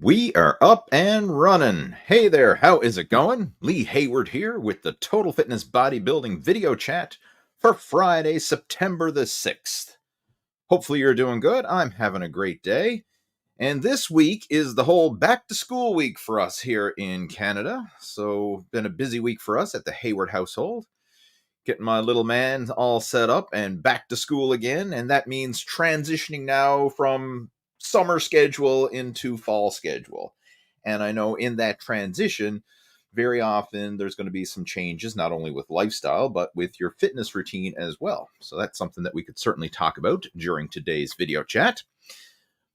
We are up and running. Hey there, how is it going? Lee Hayward here with the Total Fitness Bodybuilding video chat for Friday, September the 6th. Hopefully, you're doing good. I'm having a great day. And this week is the whole back to school week for us here in Canada. So, been a busy week for us at the Hayward household. Getting my little man all set up and back to school again. And that means transitioning now from summer schedule into fall schedule. And I know in that transition, very often there's going to be some changes, not only with lifestyle, but with your fitness routine as well. So that's something that we could certainly talk about during today's video chat.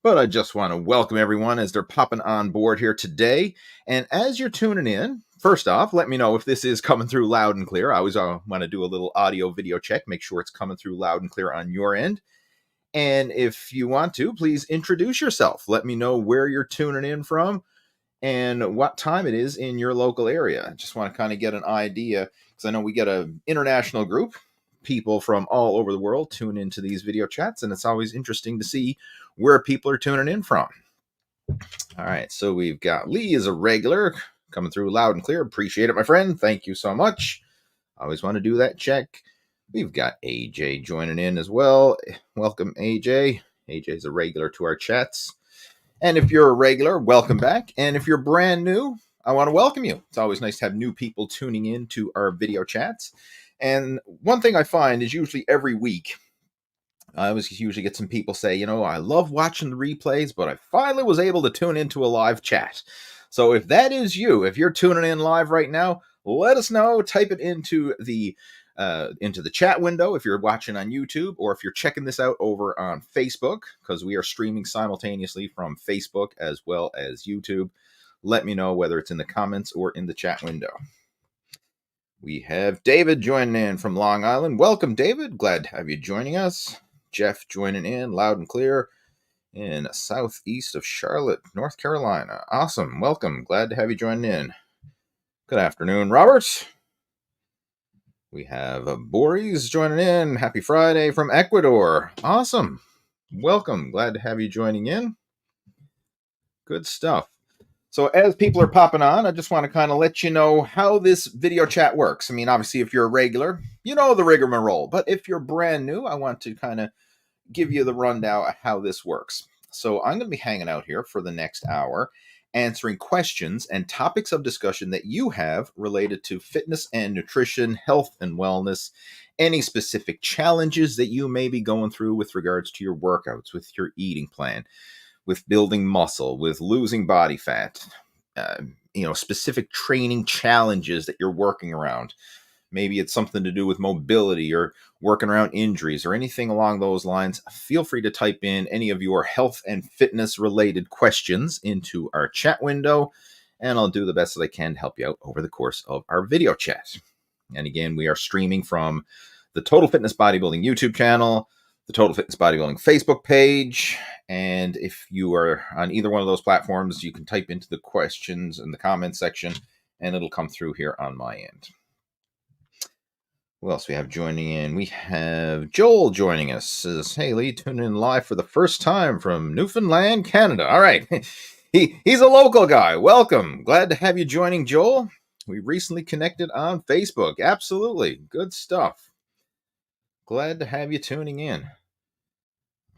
But I just want to welcome everyone as they're popping on board here today. And as you're tuning in, first off, let me know if this is coming through loud and clear. I always want to do a little audio video check, make sure it's coming through loud and clear on your end. And if you want to, please introduce yourself. Let me know where you're tuning in from and what time it is in your local area. I just want to kind of get an idea, because I know we get an international group. People from all over the world tune into these video chats, and it's always interesting to see where people are tuning in from. All right, so we've got Lee as a regular, coming through loud and clear. Appreciate it, my friend. Thank you so much. Always want to do that check. We've got AJ joining in as well. Welcome, AJ. AJ's a regular to our chats. And if you're a regular, welcome back. And if you're brand new, I want to welcome you. It's always nice to have new people tuning in to our video chats. And one thing I find is usually every week, I always usually get some people say, I love watching the replays, but I finally was able to tune into a live chat. So if that is you, if you're tuning in live right now, let us know. Type it into the chat window if you're watching on YouTube, or if you're checking this out over on Facebook, because we are streaming simultaneously from Facebook as well as YouTube. Let me know whether it's in the comments or in the chat window. We have David joining in from Long Island. Welcome, David. Glad to have you joining us. Jeff joining in loud and clear in southeast of Charlotte, North Carolina. Awesome. Welcome. Glad to have you joining in. Good afternoon, Robert. We have Boris joining in. Happy Friday from Ecuador. Awesome. Welcome. Glad to have you joining in. Good stuff. So as people are popping on, I just want to kind of let you know how this video chat works. I mean, obviously, if you're a regular, you know the rigmarole. But if you're brand new, I want to kind of give you the rundown of how this works. So I'm going to be hanging out here for the next hour, answering questions and topics of discussion that you have related to fitness and nutrition, health and wellness, any specific challenges that you may be going through with regards to your workouts, with your eating plan, with building muscle, with losing body fat, specific training challenges that you're working around. Maybe it's something to do with mobility or working around injuries or anything along those lines. Feel free to type in any of your health and fitness related questions into our chat window, and I'll do the best that I can to help you out over the course of our video chat. And again, we are streaming from the Total Fitness Bodybuilding YouTube channel, the Total Fitness Bodybuilding Facebook page, and if you are on either one of those platforms, you can type into the questions in the comments section, and it'll come through here on my end. Who else we have joining in? We have Joel joining us. Says, hey, Lee, tuning in live for the first time from Newfoundland, Canada. All right. He's a local guy. Welcome. Glad to have you joining, Joel. We recently connected on Facebook. Absolutely. Good stuff. Glad to have you tuning in.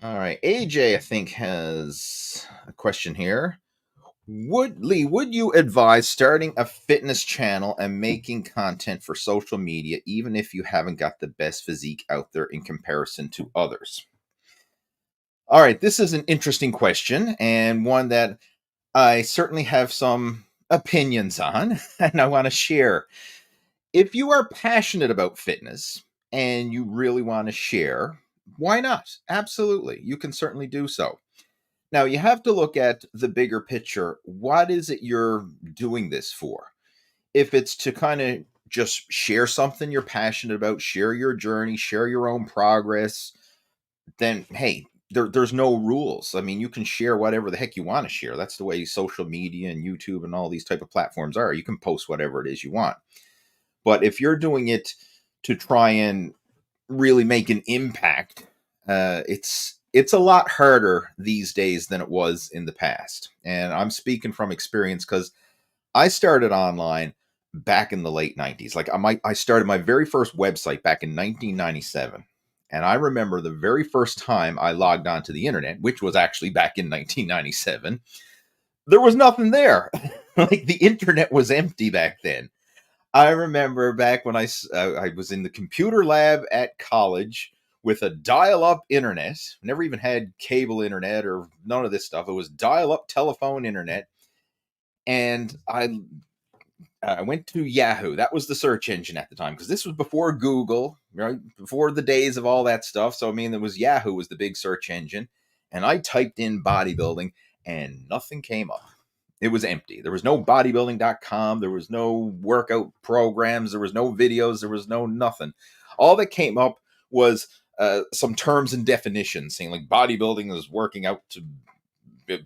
All right. AJ, I think, has a question here. Would you advise starting a fitness channel and making content for social media, even if you haven't got the best physique out there in comparison to others? All right, this is an interesting question, and one that I certainly have some opinions on, and I want to share. If you are passionate about fitness and you really want to share, why not? Absolutely, you can certainly do so. Now, you have to look at the bigger picture. What is it you're doing this for? If it's to kind of just share something you're passionate about, share your journey, share your own progress, then, hey, there's no rules. I mean, you can share whatever the heck you want to share. That's the way social media and YouTube and all these type of platforms are. You can post whatever it is you want. But if you're doing it to try and really make an impact, it's it's a lot harder these days than it was in the past. And I'm speaking from experience because I started online back in the late 90s. Like I started my very first website back in 1997. And I remember the very first time I logged onto the internet, which was actually back in 1997, there was nothing there. Like the internet was empty back then. I remember back when I was in the computer lab at college with a dial-up internet. Never even had cable internet or none of this stuff. It was dial-up telephone internet, and I went to Yahoo. That was the search engine at the time because this was before Google, right? Before the days of all that stuff. So I mean, there was Yahoo was the big search engine, and I typed in bodybuilding, and nothing came up. It was empty. There was no bodybuilding.com. There was no workout programs. There was no videos. There was no nothing. All that came up was some terms and definitions saying like bodybuilding is working out to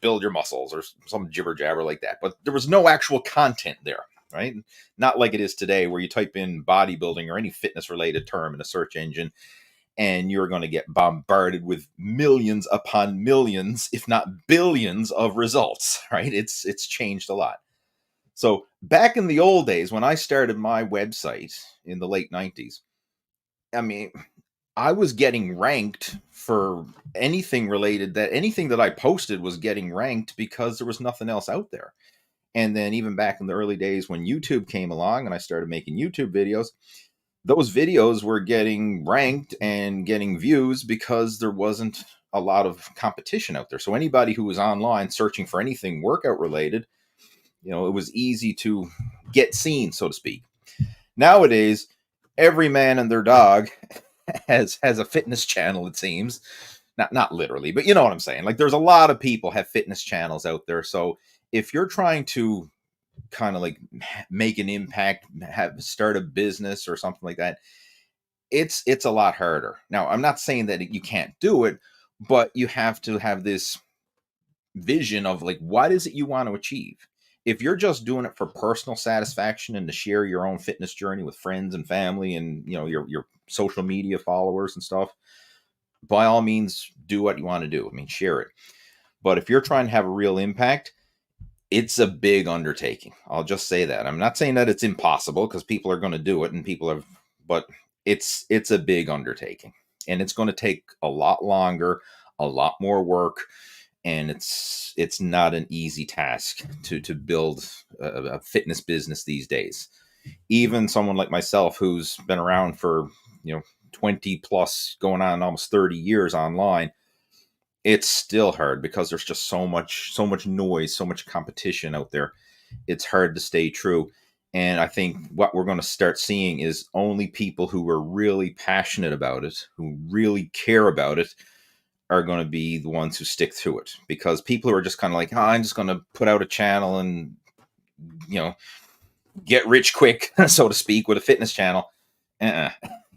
build your muscles or some jibber jabber like that. But there was no actual content there, right? Not like it is today where you type in bodybuilding or any fitness related term in a search engine and you're going to get bombarded with millions upon millions, if not billions of results, right? It's changed a lot. So back in the old days, when I started my website in the late 90s, I mean, I was getting ranked for anything that I posted was getting ranked because there was nothing else out there. And then even back in the early days when YouTube came along and I started making YouTube videos, those videos were getting ranked and getting views because there wasn't a lot of competition out there. So anybody who was online searching for anything workout related, it was easy to get seen, so to speak. Nowadays, every man and their dog has a fitness channel, it seems. Not literally, but you know what I'm saying. Like there's a lot of people have fitness channels out there. So if you're trying to kind of like make an impact, start a business or something like that, it's a lot harder. Now, I'm not saying that you can't do it, but you have to have this vision of like, what is it you want to achieve? If you're just doing it for personal satisfaction and to share your own fitness journey with friends and family and your social media followers and stuff, by all means do what you want to do. I mean, share it. But if you're trying to have a real impact, it's a big undertaking. I'll just say that. I'm not saying that it's impossible because people are going to do it and but it's a big undertaking and it's going to take a lot longer, a lot more work. And it's not an easy task to build a fitness business these days. Even someone like myself, who's been around for, 20 plus going on almost 30 years online, it's still hard because there's just so much noise, so much competition out there. It's hard to stay true. And I think what we're going to start seeing is only people who are really passionate about it, who really care about it, are going to be the ones who stick through it. Because people who are just kind of like, I'm just going to put out a channel and, get rich quick, so to speak, with a fitness channel.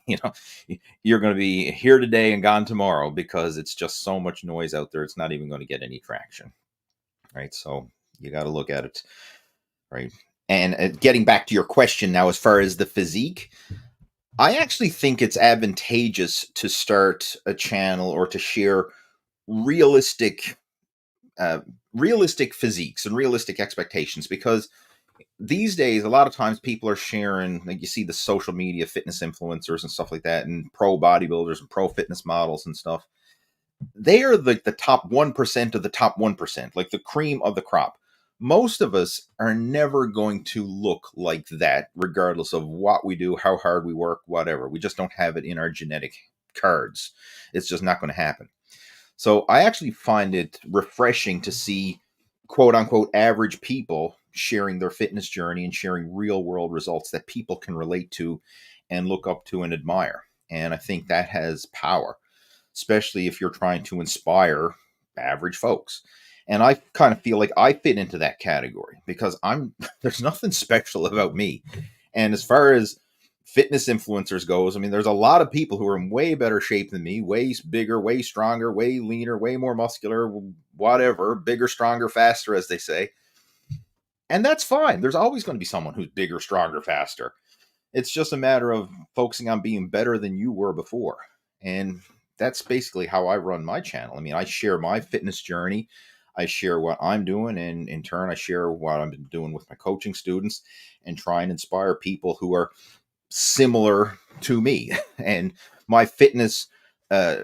You're going to be here today and gone tomorrow because it's just so much noise out there. It's not even going to get any traction. Right. So you got to look at it. Right. And getting back to your question now, as far as the physique, I actually think it's advantageous to start a channel or to share realistic physiques and realistic expectations, because these days, a lot of times people are sharing, like you see the social media fitness influencers and stuff like that, and pro bodybuilders and pro fitness models and stuff. They are like the top 1% of the top 1%, like the cream of the crop. Most of us are never going to look like that, regardless of what we do, how hard we work, whatever. We just don't have it in our genetic cards. It's just not going to happen. So I actually find it refreshing to see quote unquote average people sharing their fitness journey and sharing real world results that people can relate to and look up to and admire. And I think that has power, especially if you're trying to inspire average folks. And I kind of feel like I fit into that category because there's nothing special about me. And as far as fitness influencers goes, I mean, there's a lot of people who are in way better shape than me, way bigger, way stronger, way leaner, way more muscular, whatever, bigger, stronger, faster, as they say. And that's fine. There's always going to be someone who's bigger, stronger, faster. It's just a matter of focusing on being better than you were before. And that's basically how I run my channel. I mean, I share my fitness journey. I share what I'm doing, and in turn, I share what I've been doing with my coaching students and try and inspire people who are similar to me. And my fitness uh,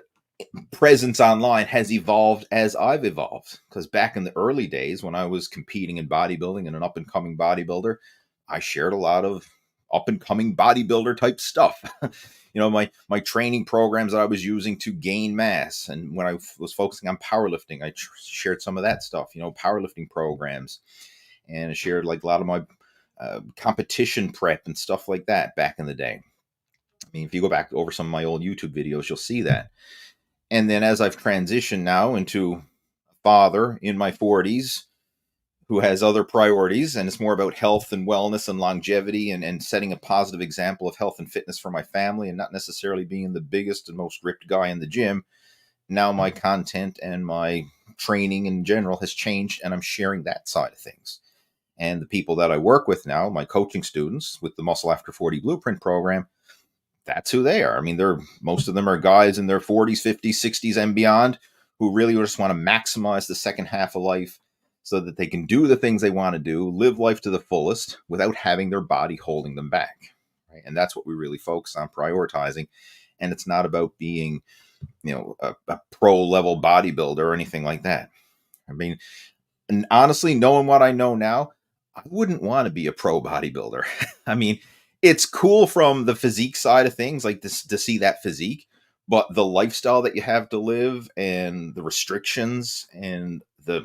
presence online has evolved as I've evolved. Because back in the early days when I was competing in bodybuilding and an up and coming bodybuilder, I shared a lot of up and coming bodybuilder type stuff. My training programs that I was using to gain mass, and when I was focusing on powerlifting, I shared some of that stuff. Powerlifting programs, and I shared like a lot of my competition prep and stuff like that back in the day. I mean, if you go back over some of my old YouTube videos, you'll see that. And then as I've transitioned now into a father in my 40s who has other priorities, and it's more about health and wellness and longevity, and setting a positive example of health and fitness for my family, and not necessarily being the biggest and most ripped guy in the gym. Now my content and my training in general has changed, and I'm sharing that side of things. And the people that I work with now, my coaching students with the Muscle After 40 Blueprint program, that's who they are. I mean, most of them are guys in their 40s, 50s, 60s, and beyond who really just want to maximize the second half of life so that they can do the things they want to do, live life to the fullest without having their body holding them back. Right? And that's what we really focus on prioritizing. And it's not about being, a pro level bodybuilder or anything like that. I mean, and honestly, knowing what I know now, I wouldn't want to be a pro bodybuilder. I mean, it's cool from the physique side of things, like this, to see that physique, but the lifestyle that you have to live and the restrictions and the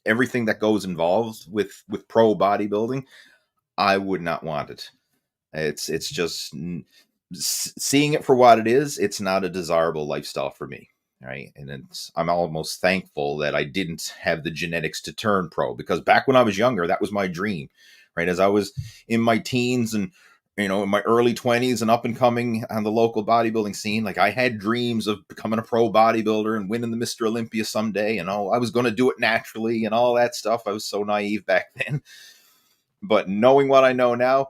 everything that goes involved with pro bodybuilding, I would not want it. It's just seeing it for what it is. It's not a desirable lifestyle for me. Right. And I'm almost thankful that I didn't have the genetics to turn pro, because back when I was younger, that was my dream. Right. As I was in my teens and, in my early 20s and up and coming on the local bodybuilding scene, like I had dreams of becoming a pro bodybuilder and winning the Mr. Olympia someday. And I was going to do it naturally and all that stuff. I was so naive back then. But knowing what I know now,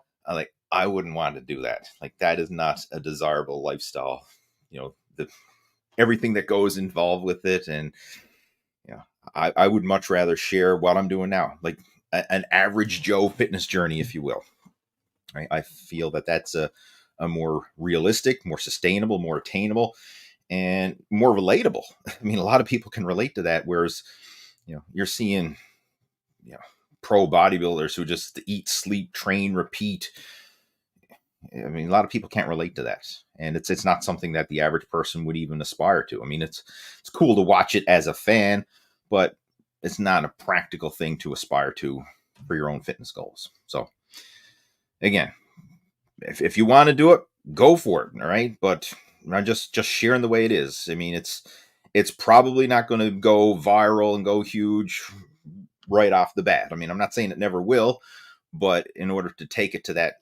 I wouldn't want to do that. Like, that is not a desirable lifestyle. Everything that goes involved with it. And I would much rather share what I'm doing now, like an average Joe fitness journey, if you will. Right? I feel that that's a more realistic, more sustainable, more attainable, and more relatable. I mean, a lot of people can relate to that, whereas you're seeing pro bodybuilders who just eat, sleep, train, repeat. I mean, a lot of people can't relate to that, and it's not something that the average person would even aspire to. I mean, it's cool to watch it as a fan, but it's not a practical thing to aspire to for your own fitness goals. So, again, if you want to do it, go for it. All right, but I'm just sharing the way it is. I mean, it's probably not going to go viral and go huge right off the bat. I mean, I'm not saying it never will, but in order to take it to that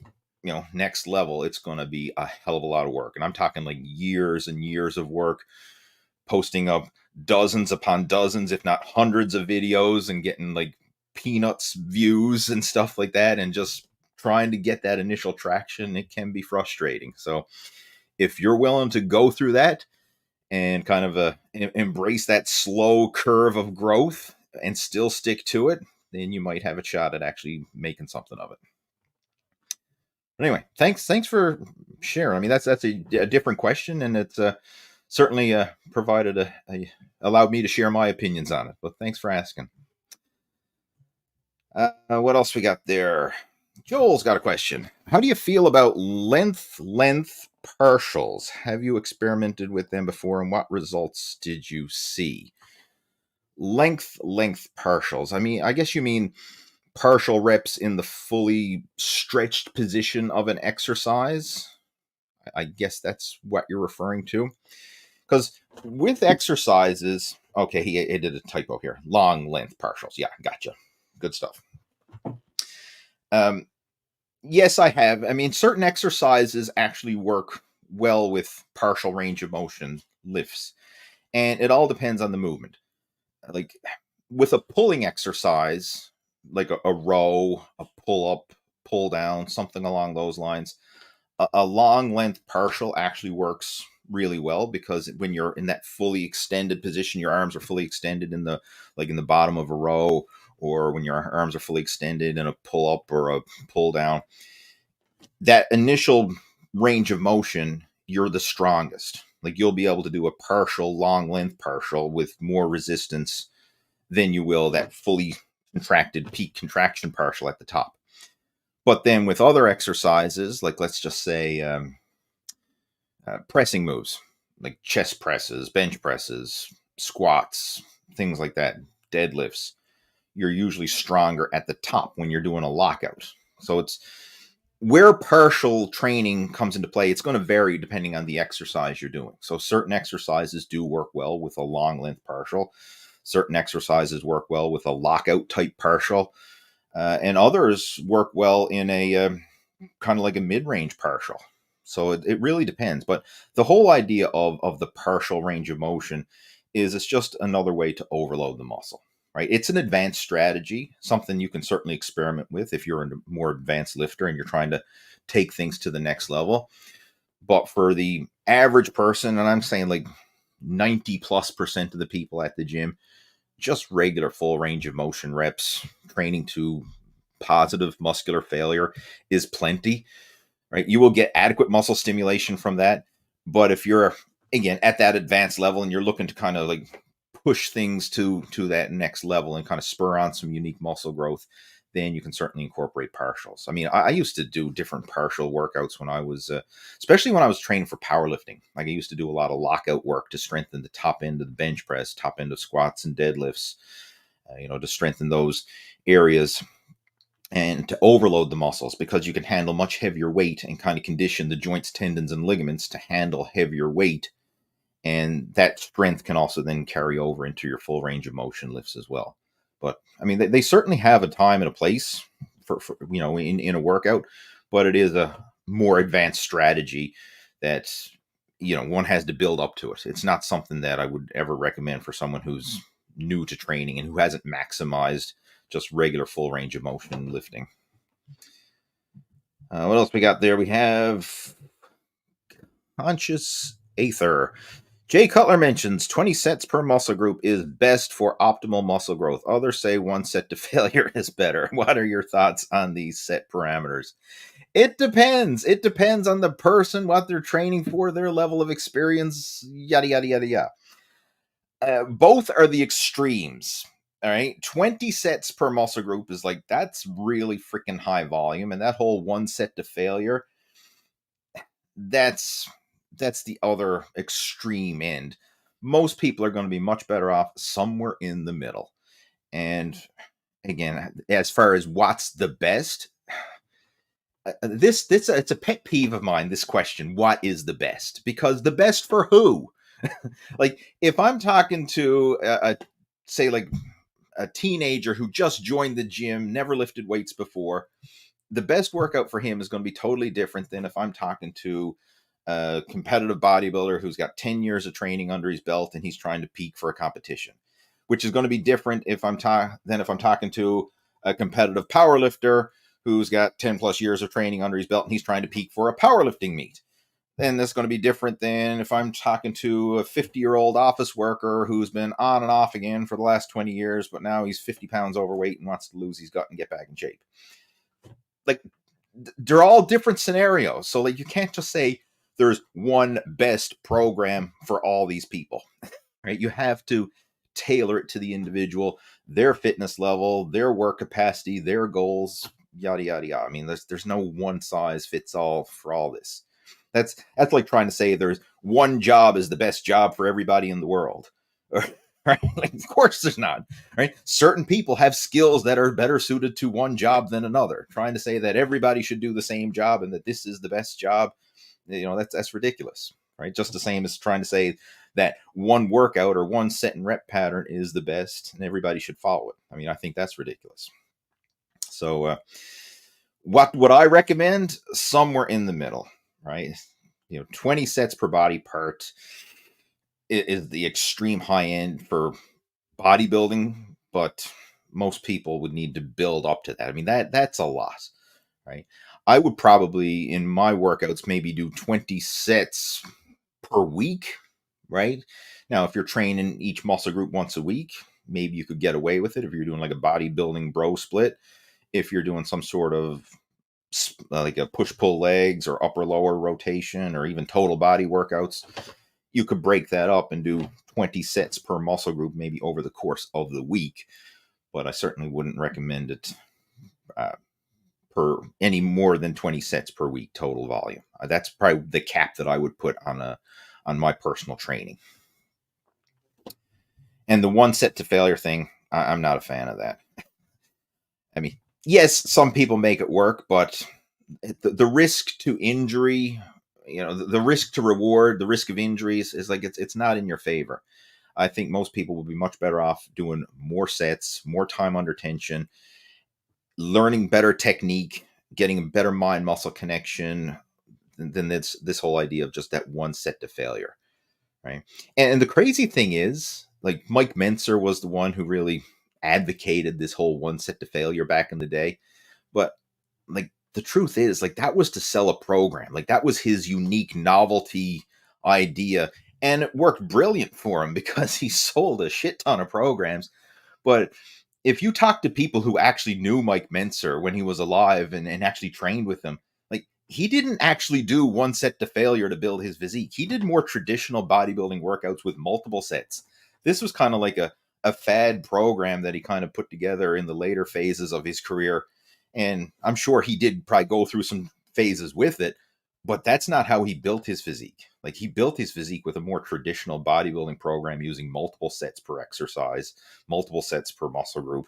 next level, it's going to be a hell of a lot of work. And I'm talking like years and years of work, posting up dozens upon dozens, if not hundreds of videos, and getting like peanuts views and stuff like that, and just trying to get that initial traction. It can be frustrating. So if you're willing to go through that and kind of embrace that slow curve of growth and still stick to it, then you might have a shot at actually making something of it. Anyway, thanks for sharing. I mean, that's a different question, and it's certainly provided allowed me to share my opinions on it. But thanks for asking. What else we got there? Joel's got a question. How do you feel about length partials? Have you experimented with them before, and what results did you see? Length partials. I mean, I guess you mean partial reps in the fully stretched position of an exercise. I guess that's what you're referring to. Because with exercises, okay, he did a typo here. Long length partials. Yeah, gotcha. Good stuff. Yes, I have. I mean, certain exercises actually work well with partial range of motion lifts, and it all depends on the movement. Like with a pulling exercise, like a row, a pull up, pull down, something along those lines, a long length partial actually works really well, because when you're in that fully extended position, your arms are fully extended in the bottom of a row, or when your arms are fully extended in a pull up or a pull down, that initial range of motion, you're the strongest. Like, you'll be able to do a partial, long length partial with more resistance than you will that fully contracted peak contraction partial at the top. But then with other exercises, like let's just say pressing moves, like chest presses, bench presses, squats, things like that, deadlifts, you're usually stronger at the top when you're doing a lockout. So it's where partial training comes into play. It's going to vary depending on the exercise you're doing. So certain exercises do work well with a long length partial. Certain exercises work well with a lockout type partial. And others work well in a kind of like a mid-range partial. So it really depends. But the whole idea of the partial range of motion is it's just another way to overload the muscle, right? It's an advanced strategy, something you can certainly experiment with if you're a more advanced lifter and you're trying to take things to the next level. But for the average person, and I'm saying like 90+% of the people at the gym, just regular full range of motion reps, training to positive muscular failure is plenty, right? You will get adequate muscle stimulation from that. But if you're, again, at that advanced level and you're looking to kind of like push things to that next level and kind of spur on some unique muscle growth, then you can certainly incorporate partials. I mean, I used to do different partial workouts when I was, especially when I was training for powerlifting. Like, I used to do a lot of lockout work to strengthen the top end of the bench press, top end of squats and deadlifts, to strengthen those areas and to overload the muscles, because you can handle much heavier weight and kind of condition the joints, tendons, and ligaments to handle heavier weight. And that strength can also then carry over into your full range of motion lifts as well. But I mean, they certainly have a time and a place for in a workout, but it is a more advanced strategy that, one has to build up to it. It's not something that I would ever recommend for someone who's new to training and who hasn't maximized just regular full range of motion lifting. What else we got there? We have Conscious Aether. Jay Cutler mentions 20 sets per muscle group is best for optimal muscle growth. Others say 1 set to failure is better. What are your thoughts on these set parameters? It depends. It depends on the person, what they're training for, their level of experience, yada, yada, yada, yada. Both are the extremes. All right. 20 sets per muscle group is like, that's really freaking high volume. And that whole 1 set to failure, that's the other extreme end. Most people are going to be much better off somewhere in the middle. And again, as far as what's the best, it's a pet peeve of mine, this question, what is the best? Because the best for who? Like, if I'm talking to say like a teenager who just joined the gym, never lifted weights before, the best workout for him is going to be totally different than if I'm talking to a competitive bodybuilder who's got 10 years of training under his belt and he's trying to peak for a competition, which is going to be different than if I'm talking to a competitive powerlifter who's got 10 plus years of training under his belt and he's trying to peak for a powerlifting meet. Then that's going to be different than if I'm talking to a 50-year-old office worker who's been on and off again for the last 20 years, but now he's 50 pounds overweight and wants to lose his gut and get back in shape. Like, they're all different scenarios. So like, you can't just say there's one best program for all these people, right? You have to tailor it to the individual, their fitness level, their work capacity, their goals, yada, yada, yada. I mean, there's no one size fits all for all this. That's like trying to say there's one job is the best job for everybody in the world. Right? Like, of course there's not, right? Certain people have skills that are better suited to one job than another. Trying to say that everybody should do the same job and that this is the best job, that's ridiculous, right? Just the same as trying to say that one workout or one set and rep pattern is the best and everybody should follow it. I mean, I think that's ridiculous. So what would I recommend? Somewhere in the middle, right? 20 sets per body part is the extreme high end for bodybuilding, but most people would need to build up to that. I mean, that's a lot, right? I would probably, in my workouts, maybe do 20 sets per week, right? Now, if you're training each muscle group once a week, maybe you could get away with it if you're doing like a bodybuilding bro split. If you're doing some sort of like a push pull legs or upper lower rotation or even total body workouts, you could break that up and do 20 sets per muscle group maybe over the course of the week. But I certainly wouldn't recommend it uh, per any more than 20 sets per week total volume. That's probably the cap that I would put on my personal training. And the one set to failure thing, I'm not a fan of that. I mean, yes, some people make it work, but the risk to injury, the risk to reward, the risk of injuries is like it's not in your favor. I think most people would be much better off doing more sets, more time under tension, learning better technique, getting a better mind muscle connection than this whole idea of just that one set to failure, right? And the crazy thing is, like Mike Mentzer was the one who really advocated this whole one set to failure back in the day, but like the truth is, like that was to sell a program, like that was his unique novelty idea, and it worked brilliant for him because he sold a shit ton of programs. But if you talk to people who actually knew Mike Mentzer when he was alive and actually trained with him, like he didn't actually do one set to failure to build his physique. He did more traditional bodybuilding workouts with multiple sets. This was kind of like a fad program that he kind of put together in the later phases of his career. And I'm sure he did probably go through some phases with it, but that's not how he built his physique. Like he built his physique with a more traditional bodybuilding program using multiple sets per exercise, multiple sets per muscle group,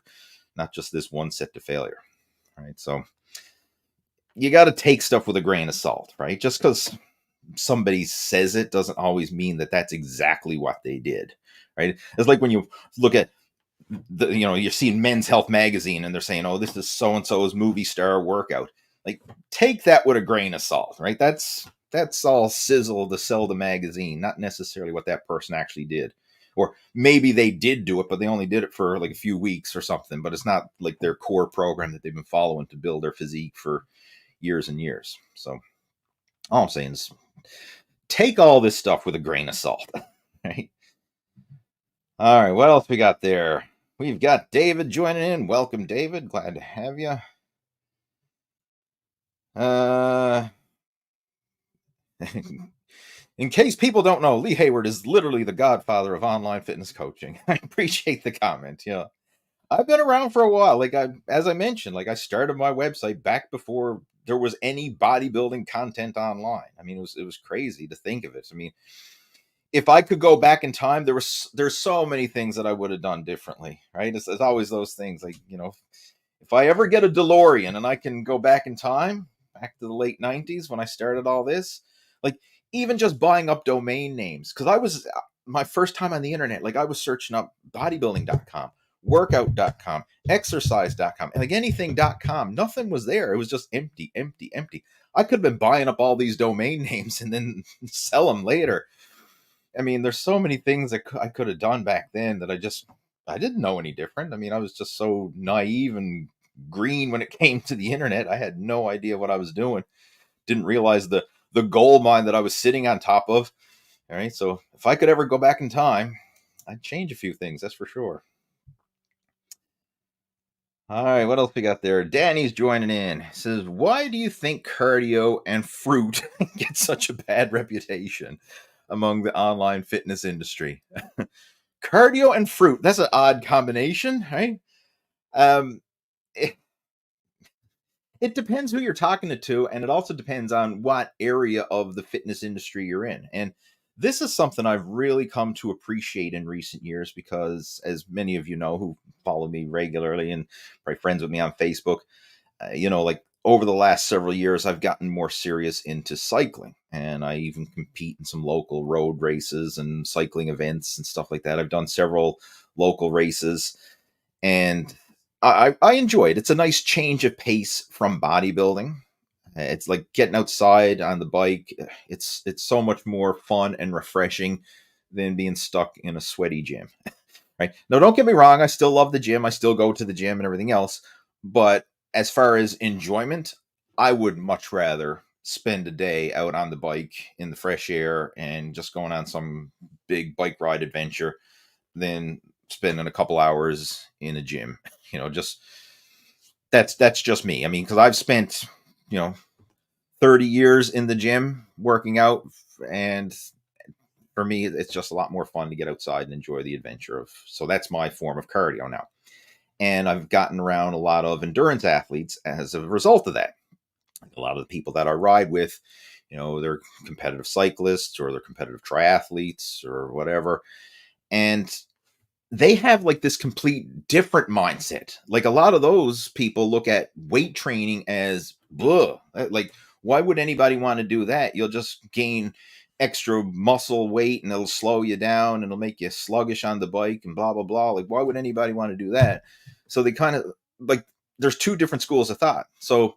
not just this one set to failure. Right. So you got to take stuff with a grain of salt, right? Just because somebody says it doesn't always mean that that's exactly what they did. Right. It's like when you look at you're seeing Men's Health magazine and they're saying, oh, this is so and so's movie star workout. Like, take that with a grain of salt, right? That's all sizzle to sell the magazine, not necessarily what that person actually did. Or maybe they did do it, but they only did it for like a few weeks or something. But it's not like their core program that they've been following to build their physique for years and years. So all I'm saying is take all this stuff with a grain of salt, right? All right, what else we got there? We've got David joining in. Welcome, David. Glad to have you. In case people don't know, Lee Hayward is literally the godfather of online fitness coaching. I appreciate the comment. Yeah, I've been around for a while. Like as I mentioned, like I started my website back before there was any bodybuilding content online. I mean, it was crazy to think of it. I mean, if I could go back in time, there's so many things that I would have done differently, right? It's always those things like, if I ever get a DeLorean and I can go back in time, back to the late 90s when I started all this, like even just buying up domain names, because I was my first time on the internet, like I was searching up bodybuilding.com, workout.com, exercise.com, and like anything.com, nothing was there. It was just empty, empty, empty. I could have been buying up all these domain names and then sell them later. I mean, there's so many things that I could have done back then that I didn't know any different. I mean, I was just so naive and green when it came to the internet. I had no idea what I was doing. Didn't realize the gold mine that I was sitting on top of. All right. So if I could ever go back in time, I'd change a few things. That's for sure. All right. What else we got there? Danny's joining in. He says, why do you think cardio and fruit get such a bad reputation among the online fitness industry? Cardio and fruit. That's an odd combination, right? It, it depends who you're talking to, and it also depends on what area of the fitness industry you're in. And this is something I've really come to appreciate in recent years because, as many of you know who follow me regularly and are friends with me on Facebook, like over the last several years, I've gotten more serious into cycling, and I even compete in some local road races and cycling events and stuff like that. I've done several local races, and I enjoy it. It's a nice change of pace from bodybuilding. It's like getting outside on the bike. It's so much more fun and refreshing than being stuck in a sweaty gym. Right? Now, don't get me wrong. I still love the gym. I still go to the gym and everything else. But as far as enjoyment, I would much rather spend a day out on the bike in the fresh air and just going on some big bike ride adventure than spending a couple hours in a gym. Just that's just me. I mean, because I've spent, you know, 30 years in the gym working out, and for me, it's just a lot more fun to get outside and enjoy the adventure of. So that's my form of cardio now. And I've gotten around a lot of endurance athletes as a result of that. A lot of the people that I ride with, they're competitive cyclists or they're competitive triathletes or whatever. And they have like this complete different mindset. Like a lot of those people look at weight training as, ugh, like, why would anybody want to do that? You'll just gain extra muscle weight and it'll slow you down and it'll make you sluggish on the bike and blah, blah, blah. Like, why would anybody want to do that? So they kind of like, there's two different schools of thought. So,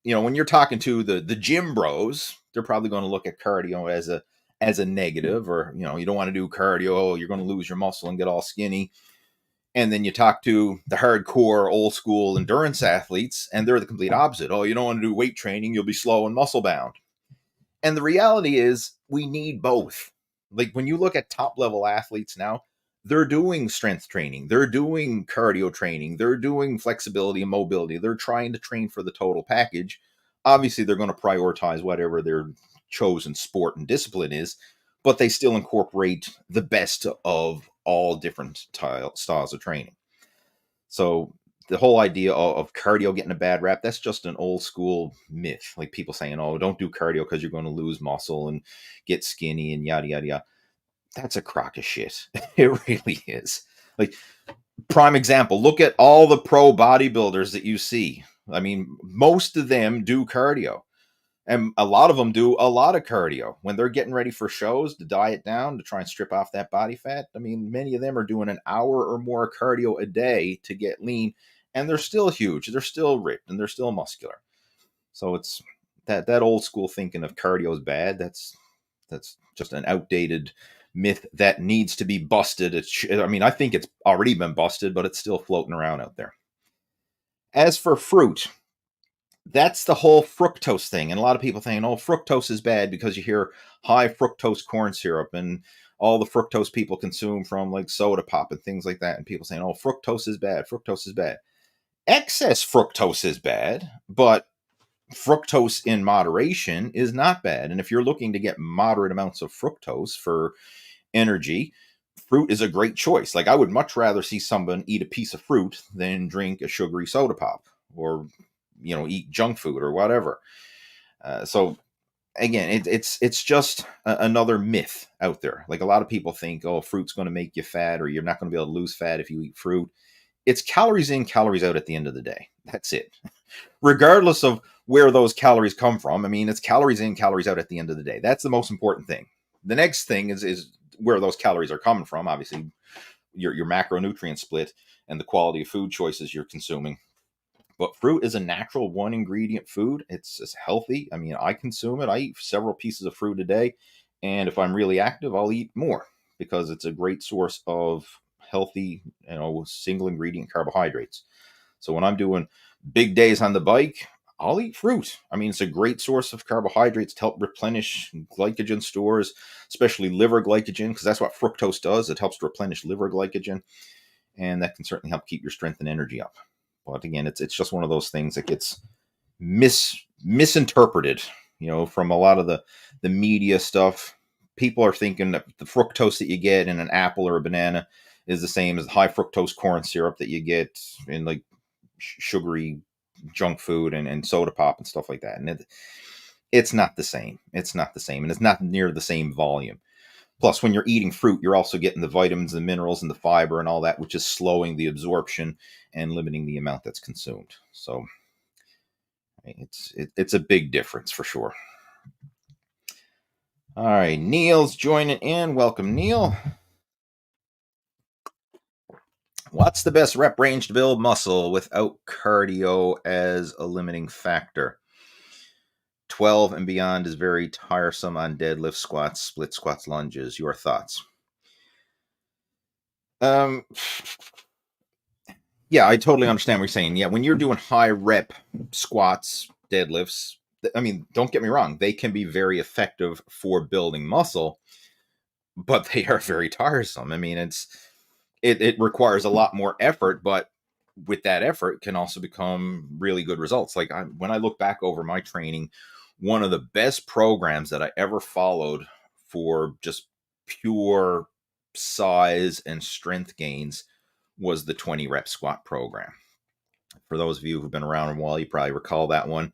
when you're talking to the gym bros, they're probably going to look at cardio as a negative, or you don't want to do cardio, you're going to lose your muscle and get all skinny. And then you talk to the hardcore old school endurance athletes and they're the complete opposite. Oh, you don't want to do weight training, you'll be slow and muscle bound. And the reality is we need both. Like when you look at top level athletes now, they're doing strength training, they're doing cardio training, they're doing flexibility and mobility, they're trying to train for the total package. Obviously they're going to prioritize whatever their chosen sport and discipline is, but they still incorporate the best of all different styles of training. So the whole idea of cardio getting a bad rap, that's just an old school myth. Like people saying, oh, don't do cardio because you're going to lose muscle and get skinny and yada, yada, yada. That's a crock of shit. It really is. Like, prime example, look at all the pro bodybuilders that you see. I mean, most of them do cardio. And a lot of them do a lot of cardio when they're getting ready for shows to diet down, to try and strip off that body fat. I mean, many of them are doing an hour or more cardio a day to get lean, and they're still huge. They're still ripped and they're still muscular. So it's that old school thinking of cardio is bad. That's just an outdated myth that needs to be busted. I think it's already been busted, but it's still floating around out there. As for fruit, that's the whole fructose thing. And a lot of people think, oh, fructose is bad because you hear high fructose corn syrup and all the fructose people consume from like soda pop and things like that. And people saying, oh, fructose is bad. Fructose is bad. Excess fructose is bad, but fructose in moderation is not bad. And if you're looking to get moderate amounts of fructose for energy, fruit is a great choice. Like I would much rather see someone eat a piece of fruit than drink a sugary soda pop or eat junk food or whatever. So again, it's just another myth out there. Like a lot of people think, oh, fruit's going to make you fat, or you're not going to be able to lose fat if you eat fruit. It's calories in, calories out at the end of the day. That's it. Regardless of where those calories come from. I mean, it's calories in, calories out at the end of the day. That's the most important thing. The next thing is where those calories are coming from. Obviously, your macronutrient split and the quality of food choices you're consuming. But fruit is a natural one ingredient food. It's healthy. I mean, I consume it. I eat several pieces of fruit a day. And if I'm really active, I'll eat more because it's a great source of healthy, single ingredient carbohydrates. So when I'm doing big days on the bike, I'll eat fruit. I mean, it's a great source of carbohydrates to help replenish glycogen stores, especially liver glycogen, because that's what fructose does. It helps to replenish liver glycogen. And that can certainly help keep your strength and energy up. But again, it's just one of those things that gets misinterpreted, from a lot of the media stuff. People are thinking that the fructose that you get in an apple or a banana is the same as the high fructose corn syrup that you get in like sugary junk food and soda pop and stuff like that. And it's not the same. It's not the same. And it's not near the same volume. Plus, when you're eating fruit, you're also getting the vitamins, the minerals, and the fiber and all that, which is slowing the absorption and limiting the amount that's consumed. So it's a big difference for sure. All right, Neil's joining in. Welcome, Neil. What's the best rep range to build muscle without cardio as a limiting factor? 12 and beyond is very tiresome on deadlift, squats, split squats, lunges. Your thoughts? Yeah, I totally understand what you're saying. Yeah, when you're doing high rep squats, deadlifts, I mean, don't get me wrong, they can be very effective for building muscle, but they are very tiresome. I mean, it requires a lot more effort, but with that effort can also become really good results. Like when I look back over my training, one of the best programs that I ever followed for just pure size and strength gains was the 20 rep squat program. For those of you who've been around a while, you probably recall that one.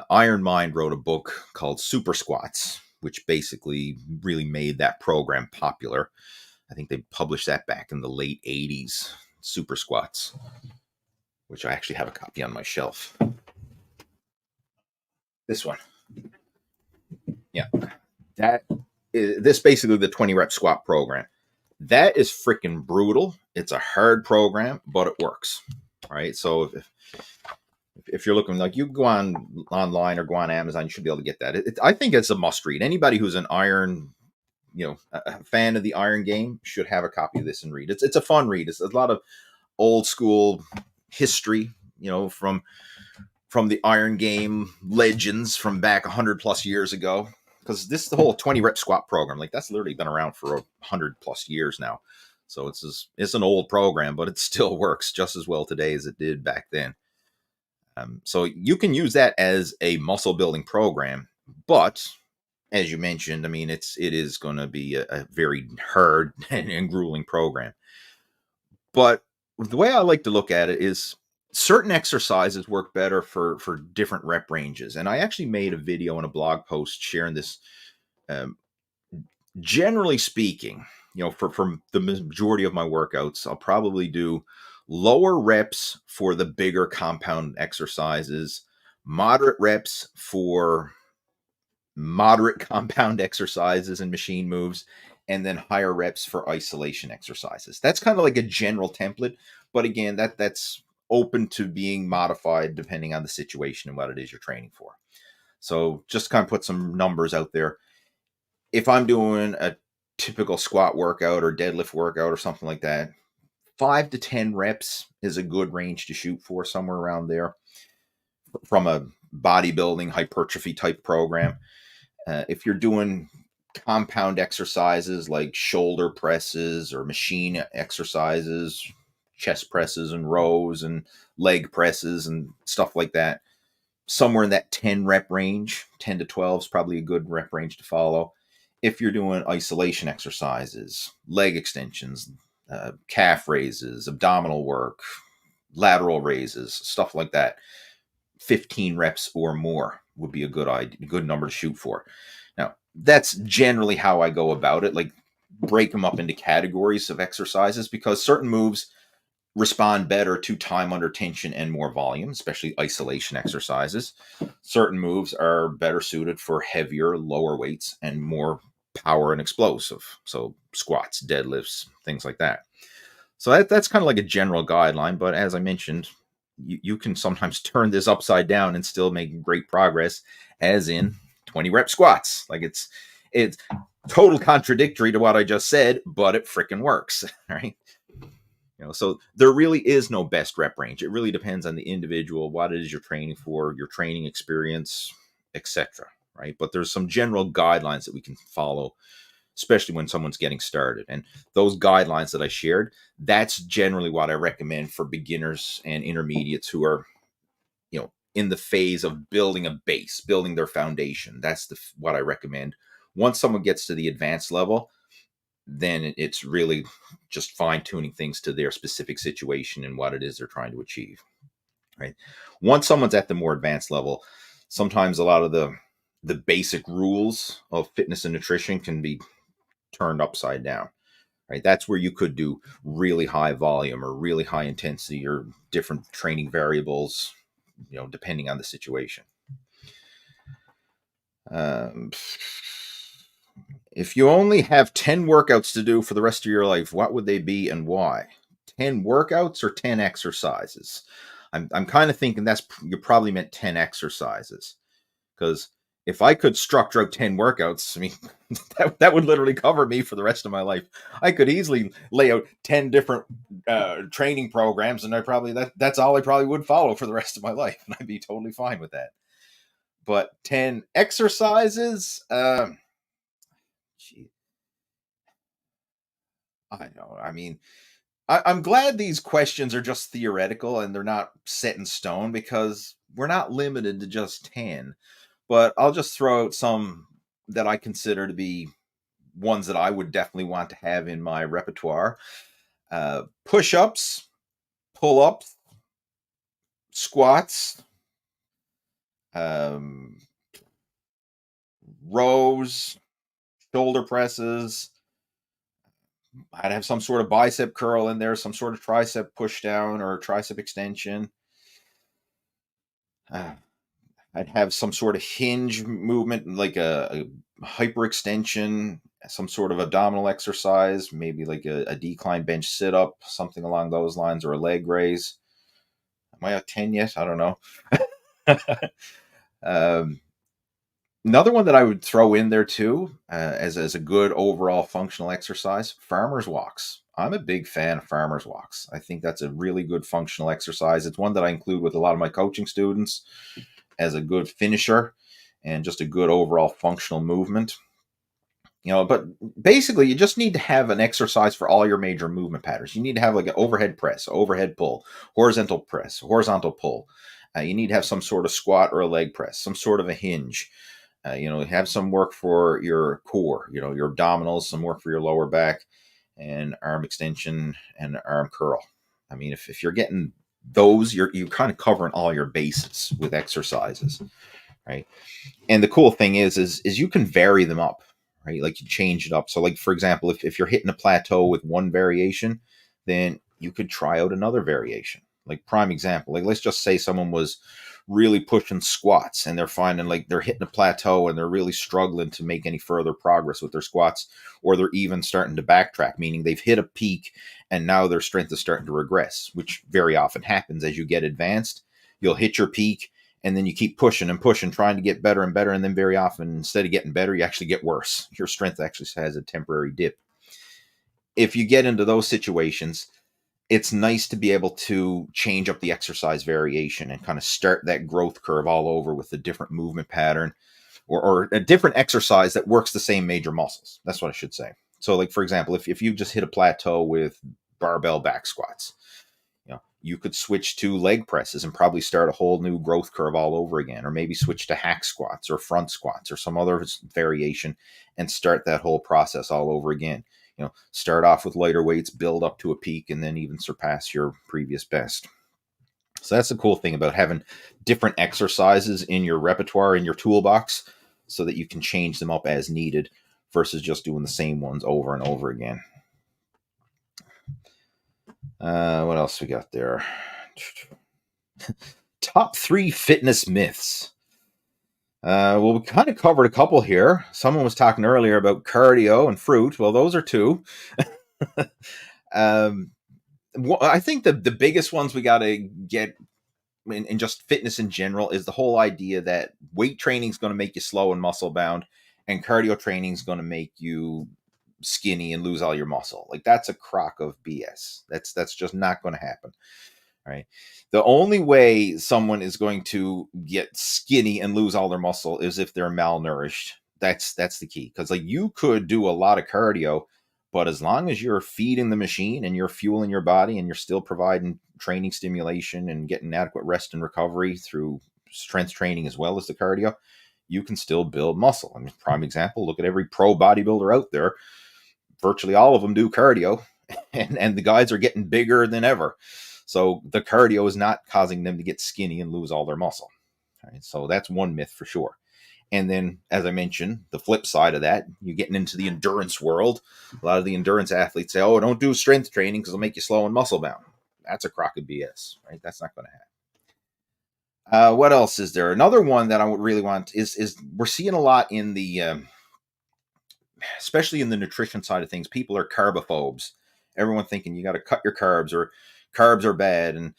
Iron Mind wrote a book called Super Squats, which basically really made that program popular. I think they published that back in the late 80s, Super Squats, which I actually have a copy on my shelf. This one. Yeah. This basically the 20 rep squat program. That is freaking brutal. It's a hard program, but it works. All right. So if you're looking, like, you go online or go on Amazon, you should be able to get that. I think it's a must read. Anybody who's an iron, a fan of the iron game should have a copy of this and read. It's a fun read. It's a lot of old school history, from the iron game legends from back 100 plus years ago. Because the whole 20 rep squat program, like, that's literally been around for 100 plus years now. So it's an old program, but it still works just as well today as it did back then. So you can use that as a muscle building program, but as you mentioned, I mean, it is going to be a very hard and grueling program. But the way I like to look at it is certain exercises work better for different rep ranges. And I actually made a video and a blog post sharing this. Generally speaking, for the majority of my workouts, I'll probably do lower reps for the bigger compound exercises, moderate reps for moderate compound exercises and machine moves, and then higher reps for isolation exercises. That's kind of like a general template, but again, that's open to being modified depending on the situation and what it is you're training for. So just kind of put some numbers out there. If I'm doing a typical squat workout or deadlift workout or something like that, 5 to 10 reps is a good range to shoot for, somewhere around there, from a bodybuilding hypertrophy type program. If you're doing compound exercises like shoulder presses or machine exercises, chest presses and rows and leg presses and stuff like that, somewhere in that 10 rep range, 10 to 12 is probably a good rep range to follow. If you're doing isolation exercises, leg extensions, calf raises, abdominal work, lateral raises, stuff like that, 15 reps or more would be a good number to shoot for. Now, that's generally how I go about it. Like, break them up into categories of exercises, because certain moves respond better to time under tension and more volume, especially isolation exercises. Certain moves are better suited for heavier, lower weights and more power and explosive. So squats, deadlifts, things like that. So that's kind of like a general guideline. But as I mentioned, you can sometimes turn this upside down and still make great progress, as in 20 rep squats. Like, it's total contradictory to what I just said, but it freaking works. Right? So there really is no best rep range. It really depends on the individual, what it is you're training for, your training experience, etc. Right? But there's some general guidelines that we can follow, especially when someone's getting started. And those guidelines that I shared, that's generally what I recommend for beginners and intermediates who are, in the phase of building a base, building their foundation. That's what I recommend. Once someone gets to the advanced level, then it's really just fine-tuning things to their specific situation and what it is they're trying to achieve. Right? Once someone's at the more advanced level, sometimes a lot of the basic rules of fitness and nutrition can be turned upside down. Right? That's where you could do really high volume or really high intensity or different training variables, depending on the situation. If you only have 10 workouts to do for the rest of your life, what would they be and why? 10 workouts or 10 exercises? I'm kind of thinking you probably meant 10 exercises, because if I could structure out 10 workouts, I mean, that would literally cover me for the rest of my life. I could easily lay out 10 different training programs, and that's all I probably would follow for the rest of my life, and I'd be totally fine with that. But 10 exercises, gee, I know. I mean, I'm glad these questions are just theoretical and they're not set in stone because we're not limited to just 10. But I'll just throw out some that I consider to be ones that I would definitely want to have in my repertoire. Push ups, pull ups, squats, um, rows, shoulder presses. I'd have some sort of bicep curl in there, some sort of tricep push down or tricep extension. Uh, I'd have some sort of hinge movement, like a hyperextension, some sort of abdominal exercise, maybe like a decline bench sit up, something along those lines, or a leg raise. Am I at 10 yet? I don't know. um, Another one that I would throw in there too, as a good overall functional exercise, farmers walks. I'm a big fan of farmers walks. I think that's a really good functional exercise. It's one that I include with a lot of my coaching students as a good finisher and just a good overall functional movement. But basically you just need to have an exercise for all your major movement patterns. You need to have like an overhead press, overhead pull, horizontal press, horizontal pull. You need to have some sort of squat or a leg press, some sort of a hinge. Have some work for your core, your abdominals, some work for your lower back, and arm extension and arm curl. I mean, if you're getting those, you're kind of covering all your bases with exercises, right? And the cool thing is you can vary them up, right? Like you change it up. So like, for example, if you're hitting a plateau with one variation, then you could try out another variation. Like prime example, like let's just say someone was really pushing squats and they're finding like they're hitting a plateau and they're really struggling to make any further progress with their squats, or they're even starting to backtrack, meaning they've hit a peak and now their strength is starting to regress, which very often happens as you get advanced. You'll hit your peak and then you keep pushing and pushing, trying to get better and better. And then very often, instead of getting better, you actually get worse. Your strength actually has a temporary dip. If you get into those situations, it's nice to be able to change up the exercise variation and kind of start that growth curve all over with a different movement pattern, or a different exercise that works the same major muscles. That's what I should say. So like, for example, if you just hit a plateau with barbell back squats, you could switch to leg presses and probably start a whole new growth curve all over again, or maybe switch to hack squats or front squats or some other variation and start that whole process all over again. Start off with lighter weights, build up to a peak, and then even surpass your previous best. So that's the cool thing about having different exercises in your repertoire, in your toolbox, so that you can change them up as needed versus just doing the same ones over and over again. What else we got there? Top 3 fitness myths. Well, we kind of covered a couple here. Someone was talking earlier about cardio and fruit. Well, those are 2. I think the biggest ones we got to get in just fitness in general is the whole idea that weight training is going to make you slow and muscle bound, and cardio training is going to make you skinny and lose all your muscle. Like that's a crock of BS. That's just not going to happen. Right. The only way someone is going to get skinny and lose all their muscle is if they're malnourished. That's the key. Because like you could do a lot of cardio, but as long as you're feeding the machine and you're fueling your body and you're still providing training stimulation and getting adequate rest and recovery through strength training as well as the cardio, you can still build muscle. I mean, prime example, look at every pro bodybuilder out there. Virtually all of them do cardio, and the guys are getting bigger than ever. So the cardio is not causing them to get skinny and lose all their muscle. Right? So that's one myth for sure. And then, as I mentioned, the flip side of that, you're getting into the endurance world. A lot of the endurance athletes say, oh, don't do strength training because it'll make you slow and muscle bound. That's a crock of BS, right? That's not going to happen. What else is there? Another one that I would really want is we're seeing a lot in the, especially in the nutrition side of things, people are carbophobes. Everyone thinking you got to cut your carbs, or carbs are bad, and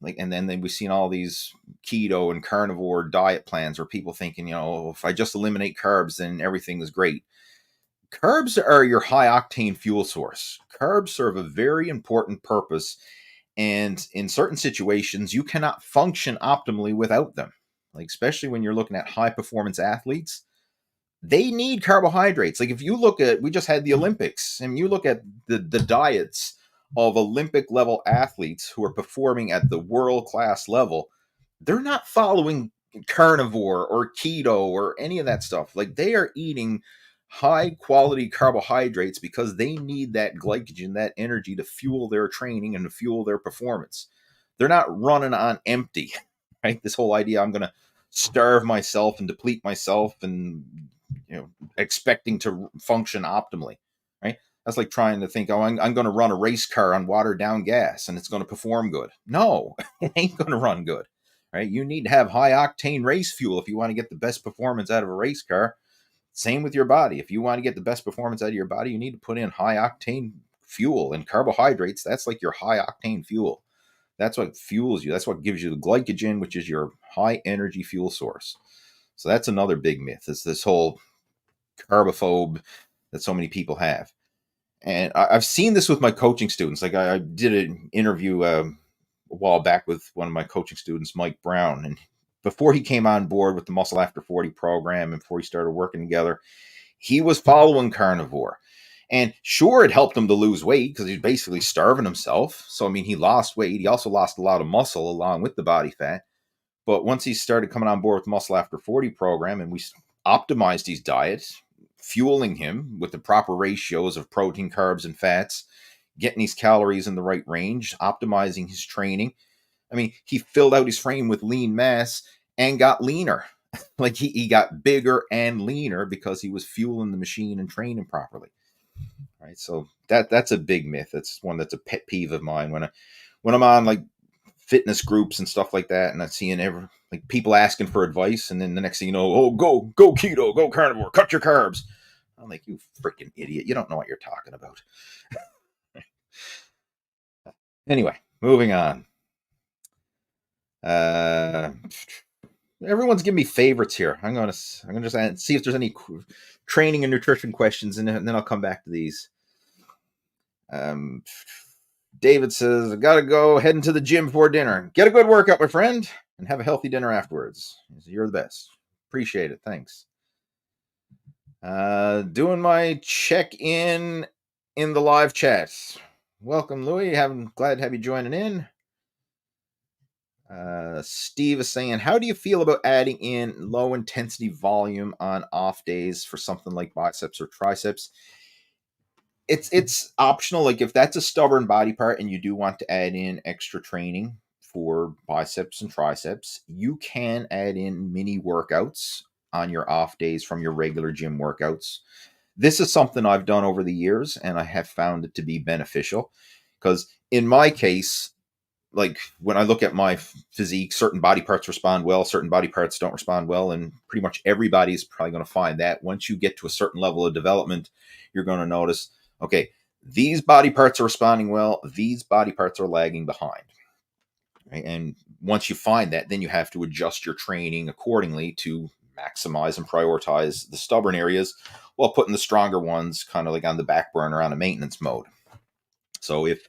then we've seen all these keto and carnivore diet plans where people thinking, if I just eliminate carbs, then everything is great. Carbs are your high octane fuel source. Carbs serve a very important purpose, and in certain situations, you cannot function optimally without them. Like, especially when you're looking at high performance athletes, they need carbohydrates. Like, if you look at, we just had the Olympics, and you look at the diets of Olympic level athletes who are performing at the world class level, they're not following carnivore or keto or any of that stuff. Like, they are eating high quality carbohydrates because they need that glycogen, that energy to fuel their training and to fuel their performance. They're not running on empty, right? This whole idea, I'm going to starve myself and deplete myself and, expecting to function optimally, right? That's like trying to think, oh, I'm going to run a race car on watered down gas and it's going to perform good. No, it ain't going to run good, right? You need to have high octane race fuel if you want to get the best performance out of a race car. Same with your body. If you want to get the best performance out of your body, you need to put in high octane fuel, and carbohydrates. That's like your high octane fuel. That's what fuels you. That's what gives you the glycogen, which is your high energy fuel source. So that's another big myth. It's this whole carbophobe that so many people have. And I've seen this with my coaching students. Like, I did an interview a while back with one of my coaching students, Mike Brown. And before he came on board with the Muscle After 40 program and before he started working together, he was following carnivore. And sure, it helped him to lose weight because he's basically starving himself. So, I mean, he lost weight. He also lost a lot of muscle along with the body fat. But once he started coming on board with the Muscle After 40 program and we optimized his diet, fueling him with the proper ratios of protein, carbs, and fats, getting his calories in the right range, optimizing his training. I mean, he filled out his frame with lean mass and got leaner. Like, he got bigger and leaner because he was fueling the machine and training properly. Right. So that's a big myth. That's one that's a pet peeve of mine when I'm on like fitness groups and stuff like that, and I'm seeing like people asking for advice, and then the next thing you know, oh, go keto, go carnivore, cut your carbs. I'm like, you freaking idiot! You don't know what you're talking about. Anyway, moving on. Everyone's giving me favorites here. I'm gonna just see if there's any training and nutrition questions, and then I'll come back to these. David says, I gotta go heading to the gym before dinner. Get a good workout, my friend, and have a healthy dinner afterwards. You're the best. Appreciate it. Thanks. Doing my check-in the live chat. Welcome, Louie. Glad to have you joining in. Steve is saying, how do you feel about adding in low intensity volume on off days for something like biceps or triceps? It's optional. Like, if that's a stubborn body part and you do want to add in extra training for biceps and triceps, you can add in mini workouts on your off days from your regular gym workouts. This is something I've done over the years, and I have found it to be beneficial because in my case, like when I look at my physique, certain body parts respond well, certain body parts don't respond well. And pretty much everybody's probably going to find that once you get to a certain level of development, you're going to notice, okay, these body parts are responding well, these body parts are lagging behind. Right? And once you find that, then you have to adjust your training accordingly to maximize and prioritize the stubborn areas while putting the stronger ones kind of like on the back burner on a maintenance mode. So if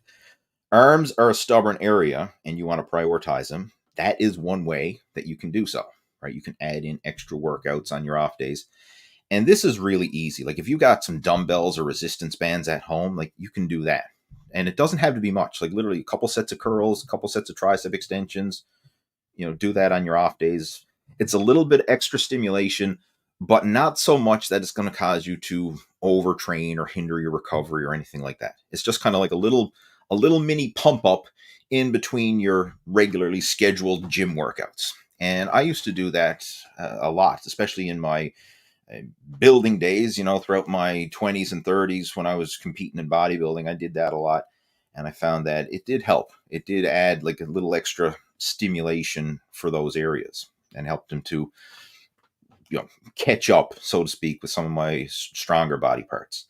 arms are a stubborn area and you want to prioritize them, that is one way that you can do so, right? You can add in extra workouts on your off days. And this is really easy. Like, if you got some dumbbells or resistance bands at home, like, you can do that. And it doesn't have to be much, like literally a couple sets of curls, a couple sets of tricep extensions, do that on your off days. It's a little bit extra stimulation, but not so much that it's going to cause you to overtrain or hinder your recovery or anything like that. It's just kind of like a little mini pump up in between your regularly scheduled gym workouts. And I used to do that a lot, especially in my building days, throughout my 20s and 30s when I was competing in bodybuilding. I did that a lot. And I found that it did help. It did add like a little extra stimulation for those areas and helped them to, catch up, so to speak, with some of my stronger body parts.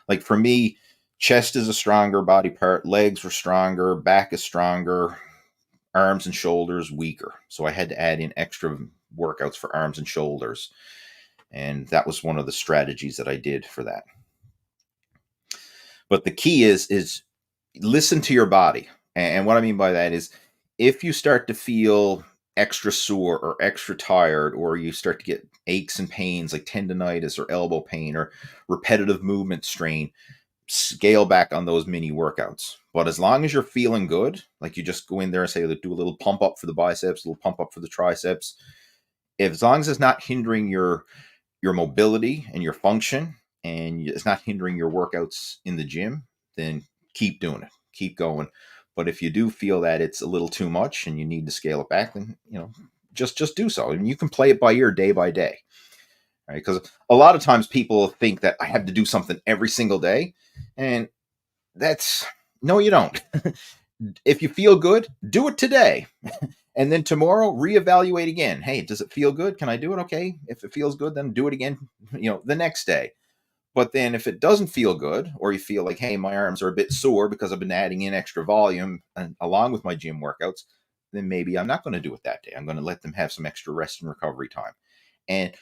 Like, for me, chest is a stronger body part, legs were stronger, back is stronger, arms and shoulders weaker. So I had to add in extra workouts for arms and shoulders. And that was one of the strategies that I did for that. But the key is listen to your body. And what I mean by that is, if you start to feel extra sore or extra tired, or you start to get aches and pains like tendonitis or elbow pain or repetitive movement strain, scale back on those mini workouts. But as long as you're feeling good, like you just go in there and say, do a little pump up for the biceps, a little pump up for the triceps. If as long as it's not hindering your mobility and your function, and it's not hindering your workouts in the gym, then keep doing it, keep going. But if you do feel that it's a little too much and you need to scale it back, then just do so. And you can play it by ear, day by day, right? Because a lot of times people think that I have to do something every single day, and that's no, you don't. If you feel good, do it today. And then tomorrow, reevaluate again. Hey, does it feel good? Can I do it? Okay. If it feels good, then do it again, the next day. But then if it doesn't feel good, or you feel like, hey, my arms are a bit sore because I've been adding in extra volume and along with my gym workouts, then maybe I'm not going to do it that day. I'm going to let them have some extra rest and recovery time. And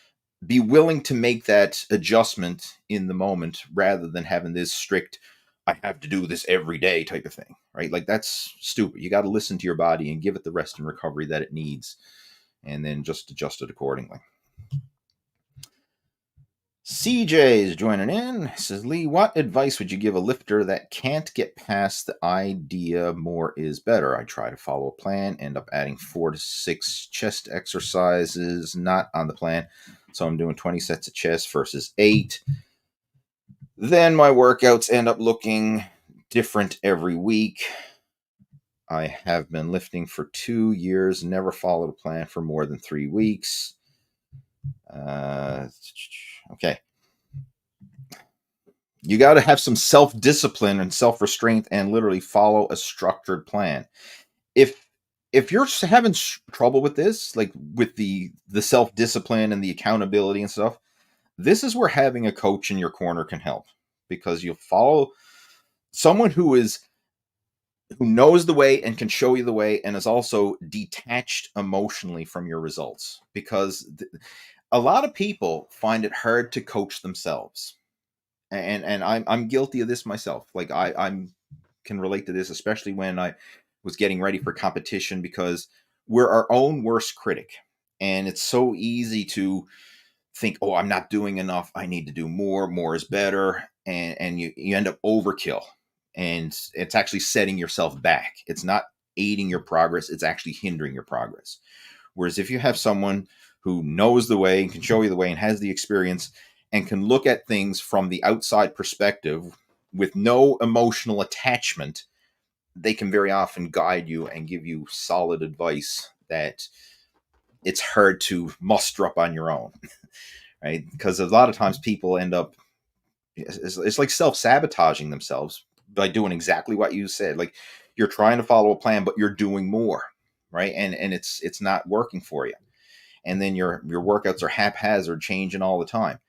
be willing to make that adjustment in the moment rather than having this strict, I have to do this every day type of thing, right? Like that's stupid. You got to listen to your body and give it the rest and recovery that it needs, and then just adjust it accordingly. CJ is joining in. Says, Lee, what advice would you give a lifter that can't get past the idea more is better? I try to follow a plan, end up adding 4 to 6 chest exercises, not on the plan. So I'm doing 20 sets of chest versus 8. Then my workouts end up looking different every week. I have been lifting for 2 years, never followed a plan for more than 3 weeks. Okay. You got to have some self-discipline and self-restraint and literally follow a structured plan. If you're having trouble with this, like with the self-discipline and the accountability and stuff, this is where having a coach in your corner can help, because you'll follow someone who knows the way and can show you the way and is also detached emotionally from your results, because a lot of people find it hard to coach themselves. And I'm guilty of this myself. Like I can relate to this, especially when I was getting ready for competition, because we're our own worst critic. And it's so easy to think, oh, I'm not doing enough. I need to do more. More is better. And you end up overkill. And it's actually setting yourself back. It's not aiding your progress. It's actually hindering your progress. Whereas if you have someone who knows the way and can show you the way and has the experience and can look at things from the outside perspective with no emotional attachment, they can very often guide you and give you solid advice that it's hard to muster up on your own, right? Because a lot of times people end up, it's like self-sabotaging themselves by doing exactly what you said. Like you're trying to follow a plan, but you're doing more, right? And it's not working for you. And then your workouts are haphazard, changing all the time.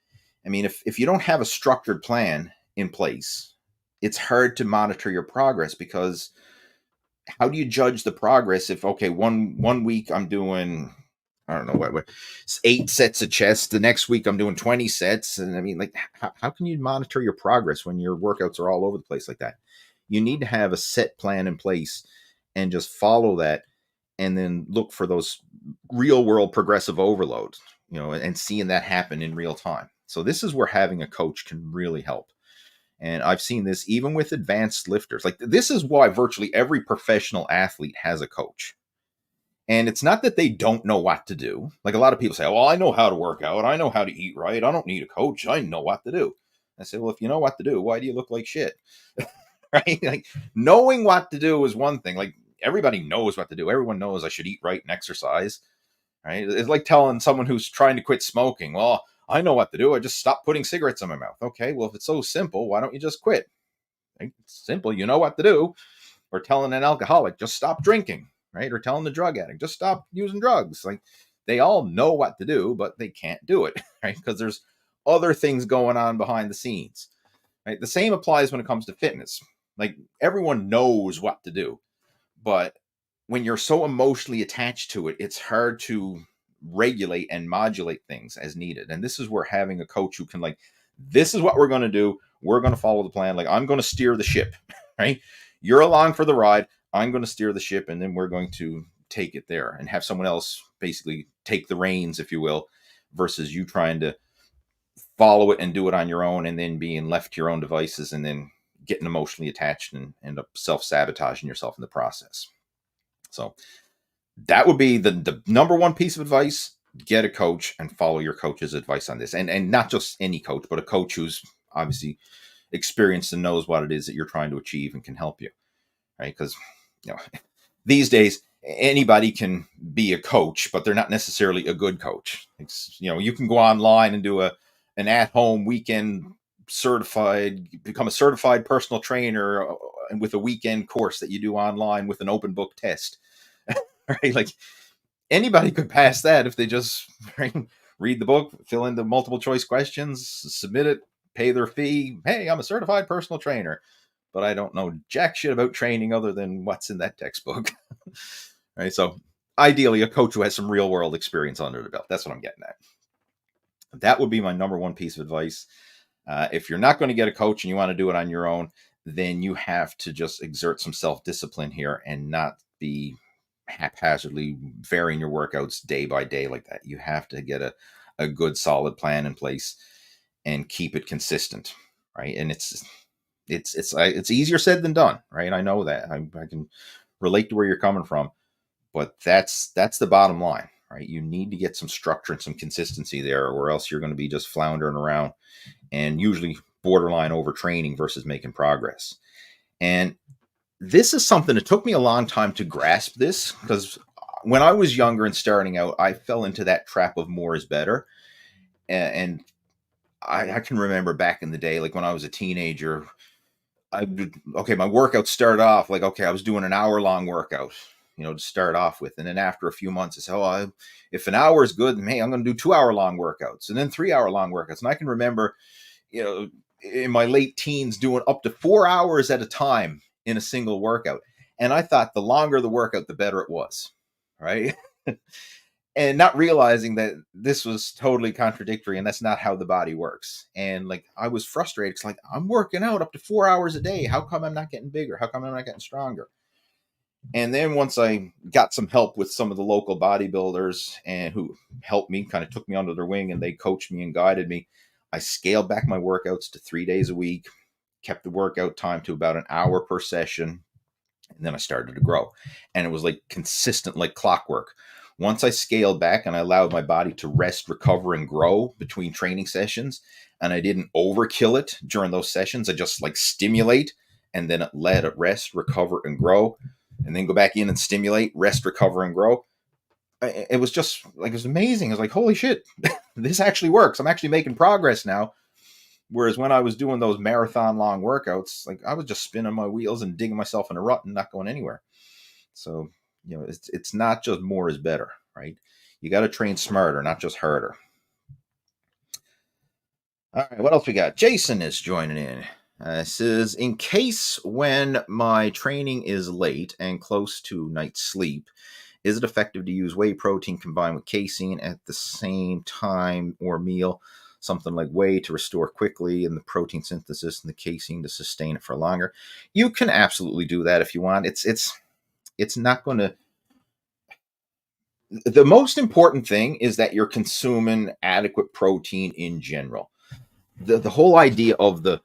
I mean, if you don't have a structured plan in place, it's hard to monitor your progress, because how do you judge the progress if, okay, one week I'm doing, I don't know what 8 sets of chest, the next week I'm doing 20 sets. And I mean, like, how can you monitor your progress when your workouts are all over the place like that? You need to have a set plan in place and just follow that, and then look for those real world progressive overloads, and seeing that happen in real time. So this is where having a coach can really help. And I've seen this even with advanced lifters. Like this is why virtually every professional athlete has a coach. And it's not that they don't know what to do. Like a lot of people say, well, I know how to work out. I know how to eat right. I don't need a coach. I know what to do. I say, well, if you know what to do, why do you look like shit? Right? Like knowing what to do is one thing. Like everybody knows what to do. Everyone knows I should eat right and exercise. Right? It's like telling someone who's trying to quit smoking, well, I know what to do. I just stopped putting cigarettes in my mouth. Okay, well, if it's so simple, why don't you just quit? It's simple. You know what to do. Or telling an alcoholic, just stop drinking, right? Or telling the drug addict, just stop using drugs. Like they all know what to do, but they can't do it, right? Because there's other things going on behind the scenes, right? The same applies when it comes to fitness. Like everyone knows what to do, but when you're so emotionally attached to it, it's hard to regulate and modulate things as needed. And this is where having a coach who can, like, this is what we're going to do. We're going to follow the plan. Like I'm going to steer the ship, right? You're along for the ride. I'm going to steer the ship, and then we're going to take it there and have someone else basically take the reins, if you will, versus you trying to follow it and do it on your own and then being left to your own devices and then getting emotionally attached and end up self-sabotaging yourself in the process. So that would be the number one piece of advice. Get a coach and follow your coach's advice on this. And not just any coach, but a coach who's obviously experienced and knows what it is that you're trying to achieve and can help you. Right? Because these days anybody can be a coach, but they're not necessarily a good coach. You can go online and do an at-home weekend become a certified personal trainer with a weekend course that you do online with an open book test. Right? Like anybody could pass that if they just read the book, fill in the multiple choice questions, submit it, pay their fee. Hey, I'm a certified personal trainer, but I don't know jack shit about training other than what's in that textbook. Right? So ideally a coach who has some real world experience under the belt. That's what I'm getting at. That would be my number one piece of advice. If you're not going to get a coach and you want to do it on your own, then you have to just exert some self-discipline here and not be haphazardly varying your workouts day by day like that. You have to get a good solid plan in place and keep it consistent, right? And it's easier said than done, right? I know that. I can relate to where you're coming from, but that's the bottom line, right? You need to get some structure and some consistency there, or else you're going to be just floundering around and usually borderline overtraining versus making progress. And this is something that took me a long time to grasp this, because when I was younger and starting out, I fell into that trap of more is better. And I can remember back in the day, like when I was a teenager, my workout started off like, I was doing an hour-long workout, to start off with. And then after a few months, I said, if an hour is good, then, hey, I'm going to do 2-hour-long workouts and then 3-hour-long workouts. And I can remember, in my late teens doing up to 4 hours at a time in a single workout. And I thought the longer the workout, the better it was. Right. And not realizing that this was totally contradictory and that's not how the body works. And like, I was frustrated. It's like, I'm working out up to 4 hours a day. How come I'm not getting bigger? How come I'm not getting stronger? And then once I got some help with some of the local bodybuilders and who helped me, kind of took me under their wing and they coached me and guided me, I scaled back my workouts to 3 days a week, kept the workout time to about an hour per session. And then I started to grow. And it was like consistent, like clockwork. Once I scaled back and I allowed my body to rest, recover, and grow between training sessions, and I didn't overkill it during those sessions, I just like stimulate and then let it rest, recover, and grow, and then go back in and stimulate, rest, recover, and grow. It was just like, it was amazing. I was like, holy shit, this actually works. I'm actually making progress now. Whereas when I was doing those marathon long workouts, like I was just spinning my wheels and digging myself in a rut and not going anywhere. So, it's not just more is better, right? You got to train smarter, not just harder. All right, what else we got? Jason is joining in. Says, in case when my training is late and close to night sleep, is it effective to use whey protein combined with casein at the same time or meal? Something like whey to restore quickly and the protein synthesis and the casein to sustain it for longer. You can absolutely do that if you want. It's not going to. The most important thing is that you're consuming adequate protein in general. The whole idea of the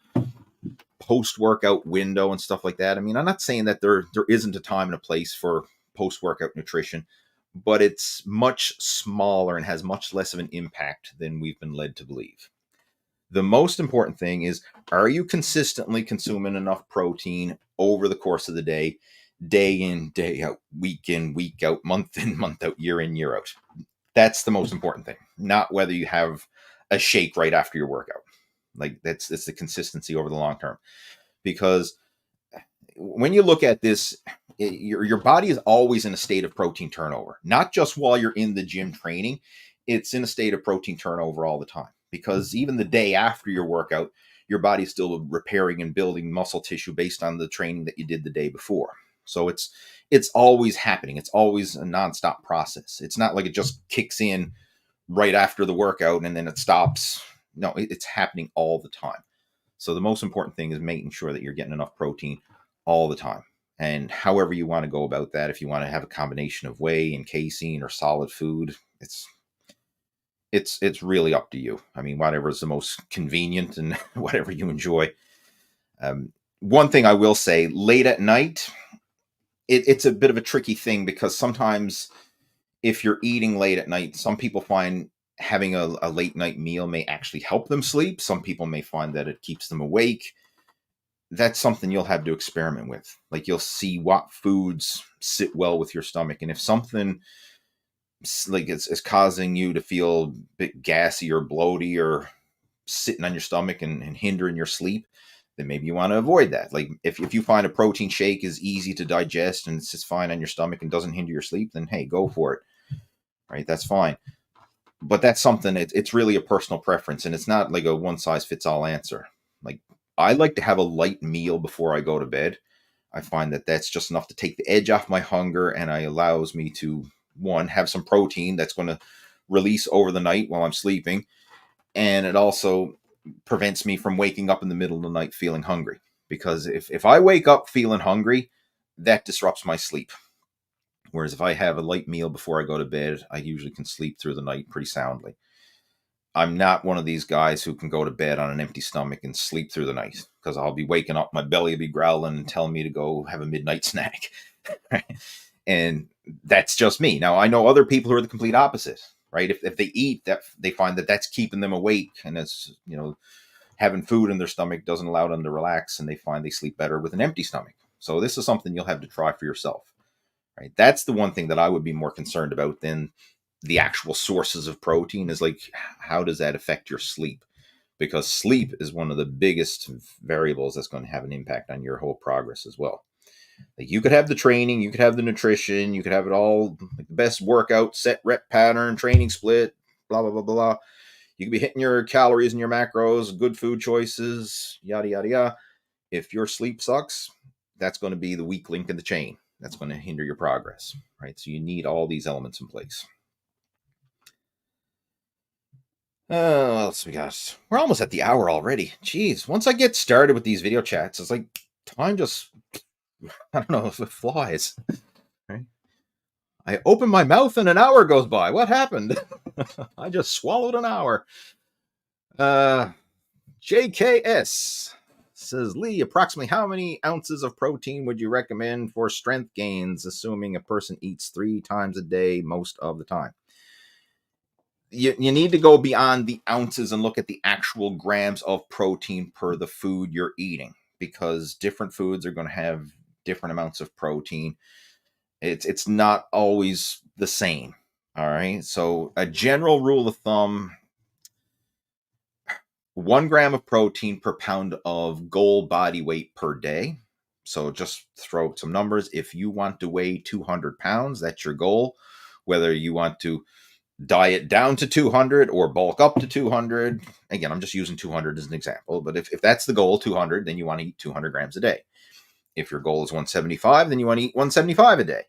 post-workout window and stuff like that. I mean, I'm not saying that there isn't a time and a place for post-workout nutrition, but it's much smaller and has much less of an impact than we've been led to believe. The most important thing is, are you consistently consuming enough protein over the course of the day in, day out, week in, week out, month in, month out, year in, year out? That's the most important thing, not whether you have a shake right after your workout. Like it's the consistency over the long term. Because when you look at this, your body is always in a state of protein turnover, not just while you're in the gym training. It's in a state of protein turnover all the time, because even the day after your workout, your body's still repairing and building muscle tissue based on the training that you did the day before. So it's always happening. It's always a nonstop process. It's not like it just kicks in right after the workout and then it stops. No, it's happening all the time. So the most important thing is making sure that you're getting enough protein all the time. And however you want to go about that, if you want to have a combination of whey and casein or solid food, it's really up to you. I mean, whatever is the most convenient and whatever you enjoy. One thing I will say, late at night, it's a bit of a tricky thing, because sometimes if you're eating late at night, some people find having a late night meal may actually help them sleep. Some people may find that it keeps them awake. That's something you'll have to experiment with. Like, you'll see what foods sit well with your stomach. And if something like it's causing you to feel a bit gassy or bloaty or sitting on your stomach and hindering your sleep, then maybe you want to avoid that. Like, if you find a protein shake is easy to digest and it's just fine on your stomach and doesn't hinder your sleep, then hey, go for it. Right? That's fine. But that's something, it's really a personal preference, and it's not like a one size fits all answer. Like, I like to have a light meal before I go to bed. I find that that's just enough to take the edge off my hunger, and it allows me to, one, have some protein that's going to release over the night while I'm sleeping. And it also prevents me from waking up in the middle of the night feeling hungry. Because if I wake up feeling hungry, that disrupts my sleep. Whereas if I have a light meal before I go to bed, I usually can sleep through the night pretty soundly. I'm not one of these guys who can go to bed on an empty stomach and sleep through the night, because I'll be waking up, my belly will be growling and telling me to go have a midnight snack. And that's just me. Now, I know other people who are the complete opposite, right? If they eat, that they find that that's keeping them awake, and it's, having food in their stomach doesn't allow them to relax, and they find they sleep better with an empty stomach. So this is something you'll have to try for yourself. Right? That's the one thing that I would be more concerned about than the actual sources of protein, is like, how does that affect your sleep? Because sleep is one of the biggest variables that's going to have an impact on your whole progress as well. Like, you could have the training, you could have the nutrition, you could have it all, like the best workout, set rep pattern, training split, blah, blah, blah, blah. You could be hitting your calories and your macros, good food choices, yada, yada, yada. If your sleep sucks, that's going to be the weak link in the chain. That's going to hinder your progress, right? So you need all these elements in place. What else we got? We're almost at the hour already. Jeez, once I get started with these video chats, it's like time just, I don't know, if it flies. Right? I open my mouth and an hour goes by. What happened? I just swallowed an hour. JKS says, Lee, approximately how many ounces of protein would you recommend for strength gains, assuming a person eats 3 times a day most of the time? You need to go beyond the ounces and look at the actual grams of protein per the food you're eating, because different foods are going to have different amounts of protein. It's not always the same. All right. So a general rule of thumb, 1 gram of protein per pound of goal body weight per day. So just throw some numbers. If you want to weigh 200 pounds, that's your goal. Whether you want to diet down to 200 or bulk up to 200. Again, I'm just using 200 as an example. But if that's the goal, 200, then you want to eat 200 grams a day. If your goal is 175, then you want to eat 175 a day.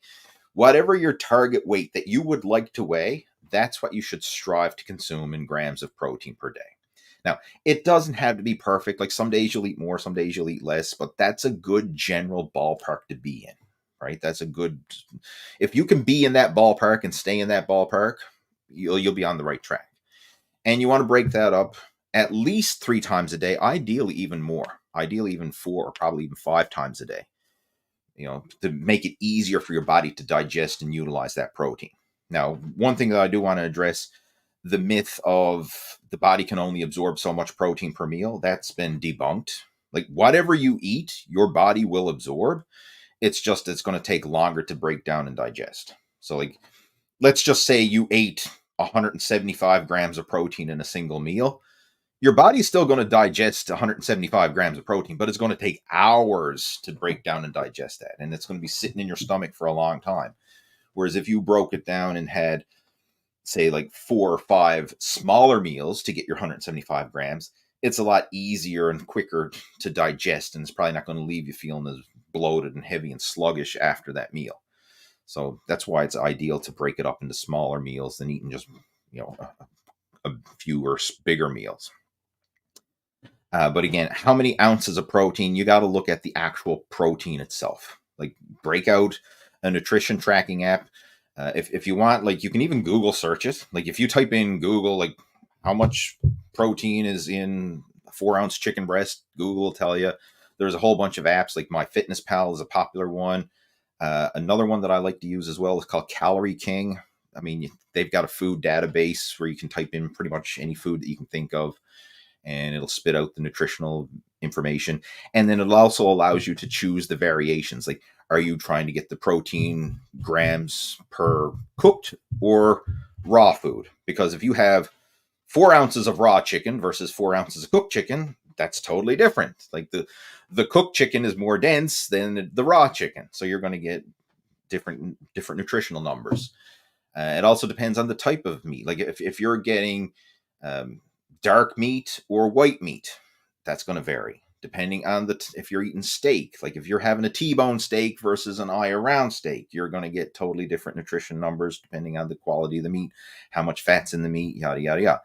Whatever your target weight that you would like to weigh, that's what you should strive to consume in grams of protein per day. Now, it doesn't have to be perfect. Like, some days you'll eat more, some days you'll eat less, but that's a good general ballpark to be in, right? That's a good, if you can be in that ballpark and stay in that ballpark, you'll be on the right track. And you want to break that up at least 3 times a day, ideally even more, ideally even 4 or probably even 5 times a day, to make it easier for your body to digest and utilize that protein. Now, one thing that I do want to address, the myth of the body can only absorb so much protein per meal, that's been debunked. Like, whatever you eat, your body will absorb. It's going to take longer to break down and digest. So, like, let's just say you ate 175 grams of protein in a single meal. Your body's still going to digest 175 grams of protein, but it's going to take hours to break down and digest that. And it's going to be sitting in your stomach for a long time. Whereas if you broke it down and had, say, like 4 or 5 smaller meals to get your 175 grams, it's a lot easier and quicker to digest. And it's probably not going to leave you feeling as bloated and heavy and sluggish after that meal. So that's why it's ideal to break it up into smaller meals than eating just, a fewer bigger meals. But again, how many ounces of protein? You got to look at the actual protein itself. Like, break out a nutrition tracking app. If you want, like, you can even Google search it. Like, if you type in Google, like, how much protein is in a 4-ounce chicken breast, Google will tell you. There's a whole bunch of apps. Like, MyFitnessPal is a popular one. Another one that I like to use as well is called Calorie King. I mean, they've got a food database where you can type in pretty much any food that you can think of, and it'll spit out the nutritional information. And then it also allows you to choose the variations. Like, are you trying to get the protein grams per cooked or raw food? Because if you have 4 ounces of raw chicken versus 4 ounces of cooked chicken, that's totally different. Like, the cooked chicken is more dense than the raw chicken, so you're going to get different nutritional numbers. It also depends on the type of meat. Like, if you're getting dark meat or white meat, that's going to vary depending on if you're eating steak. Like, if you're having a T-bone steak versus an eye around steak, you're going to get totally different nutrition numbers depending on the quality of the meat, how much fat's in the meat, yada yada yada.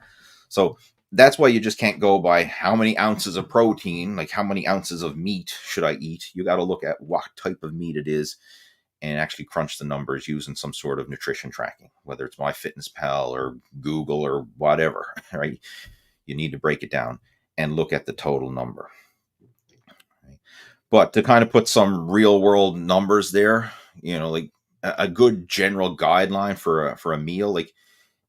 So that's why you just can't go by how many ounces of protein, like how many ounces of meat should I eat. You got to look at what type of meat it is and actually crunch the numbers using some sort of nutrition tracking, whether it's MyFitnessPal or Google or whatever, right? You need to break it down and look at the total number. Right? But to kind of put some real world numbers there, like a good general guideline for a meal, like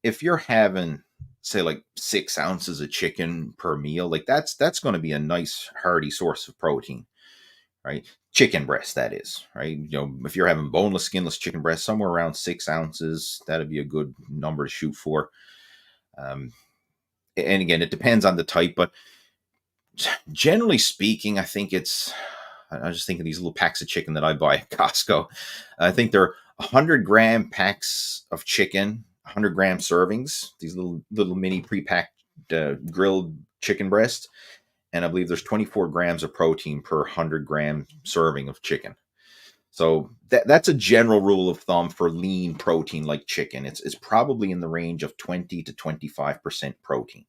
if you're having, say, like 6 ounces of chicken per meal, like that's going to be a nice hearty source of protein. Right? Chicken breast, that is, right? If you're having boneless, skinless chicken breast, somewhere around 6 ounces, that'd be a good number to shoot for. And again, it depends on the type, but generally speaking, I think I just think of these little packs of chicken that I buy at Costco. I think they're 100-gram packs of chicken, 100-gram servings, these little mini pre-packed grilled chicken breasts. And I believe there's 24 grams of protein per 100-gram serving of chicken. So that's a general rule of thumb for lean protein like chicken. It's probably in the range of 20 to 25% protein.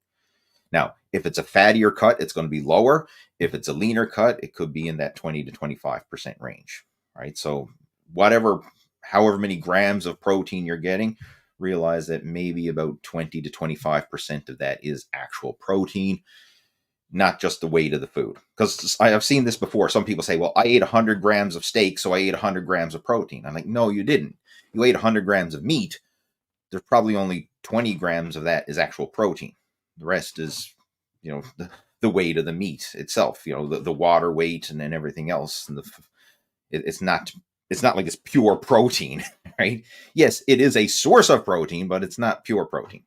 Now, if it's a fattier cut, it's going to be lower. If it's a leaner cut, it could be in that 20 to 25% range, right? So however many grams of protein you're getting, realize that maybe about 20 to 25% of that is actual protein, not just the weight of the food. Because I've seen this before. Some people say, well, I ate 100 grams of steak, so I ate 100 grams of protein. I'm like, no, you didn't. You ate 100 grams of meat. There's probably only 20 grams of that is actual protein. The rest is, the weight of the meat itself, the water weight and then everything else. And it's not like it's pure protein, right? Yes, it is a source of protein, but it's not pure protein.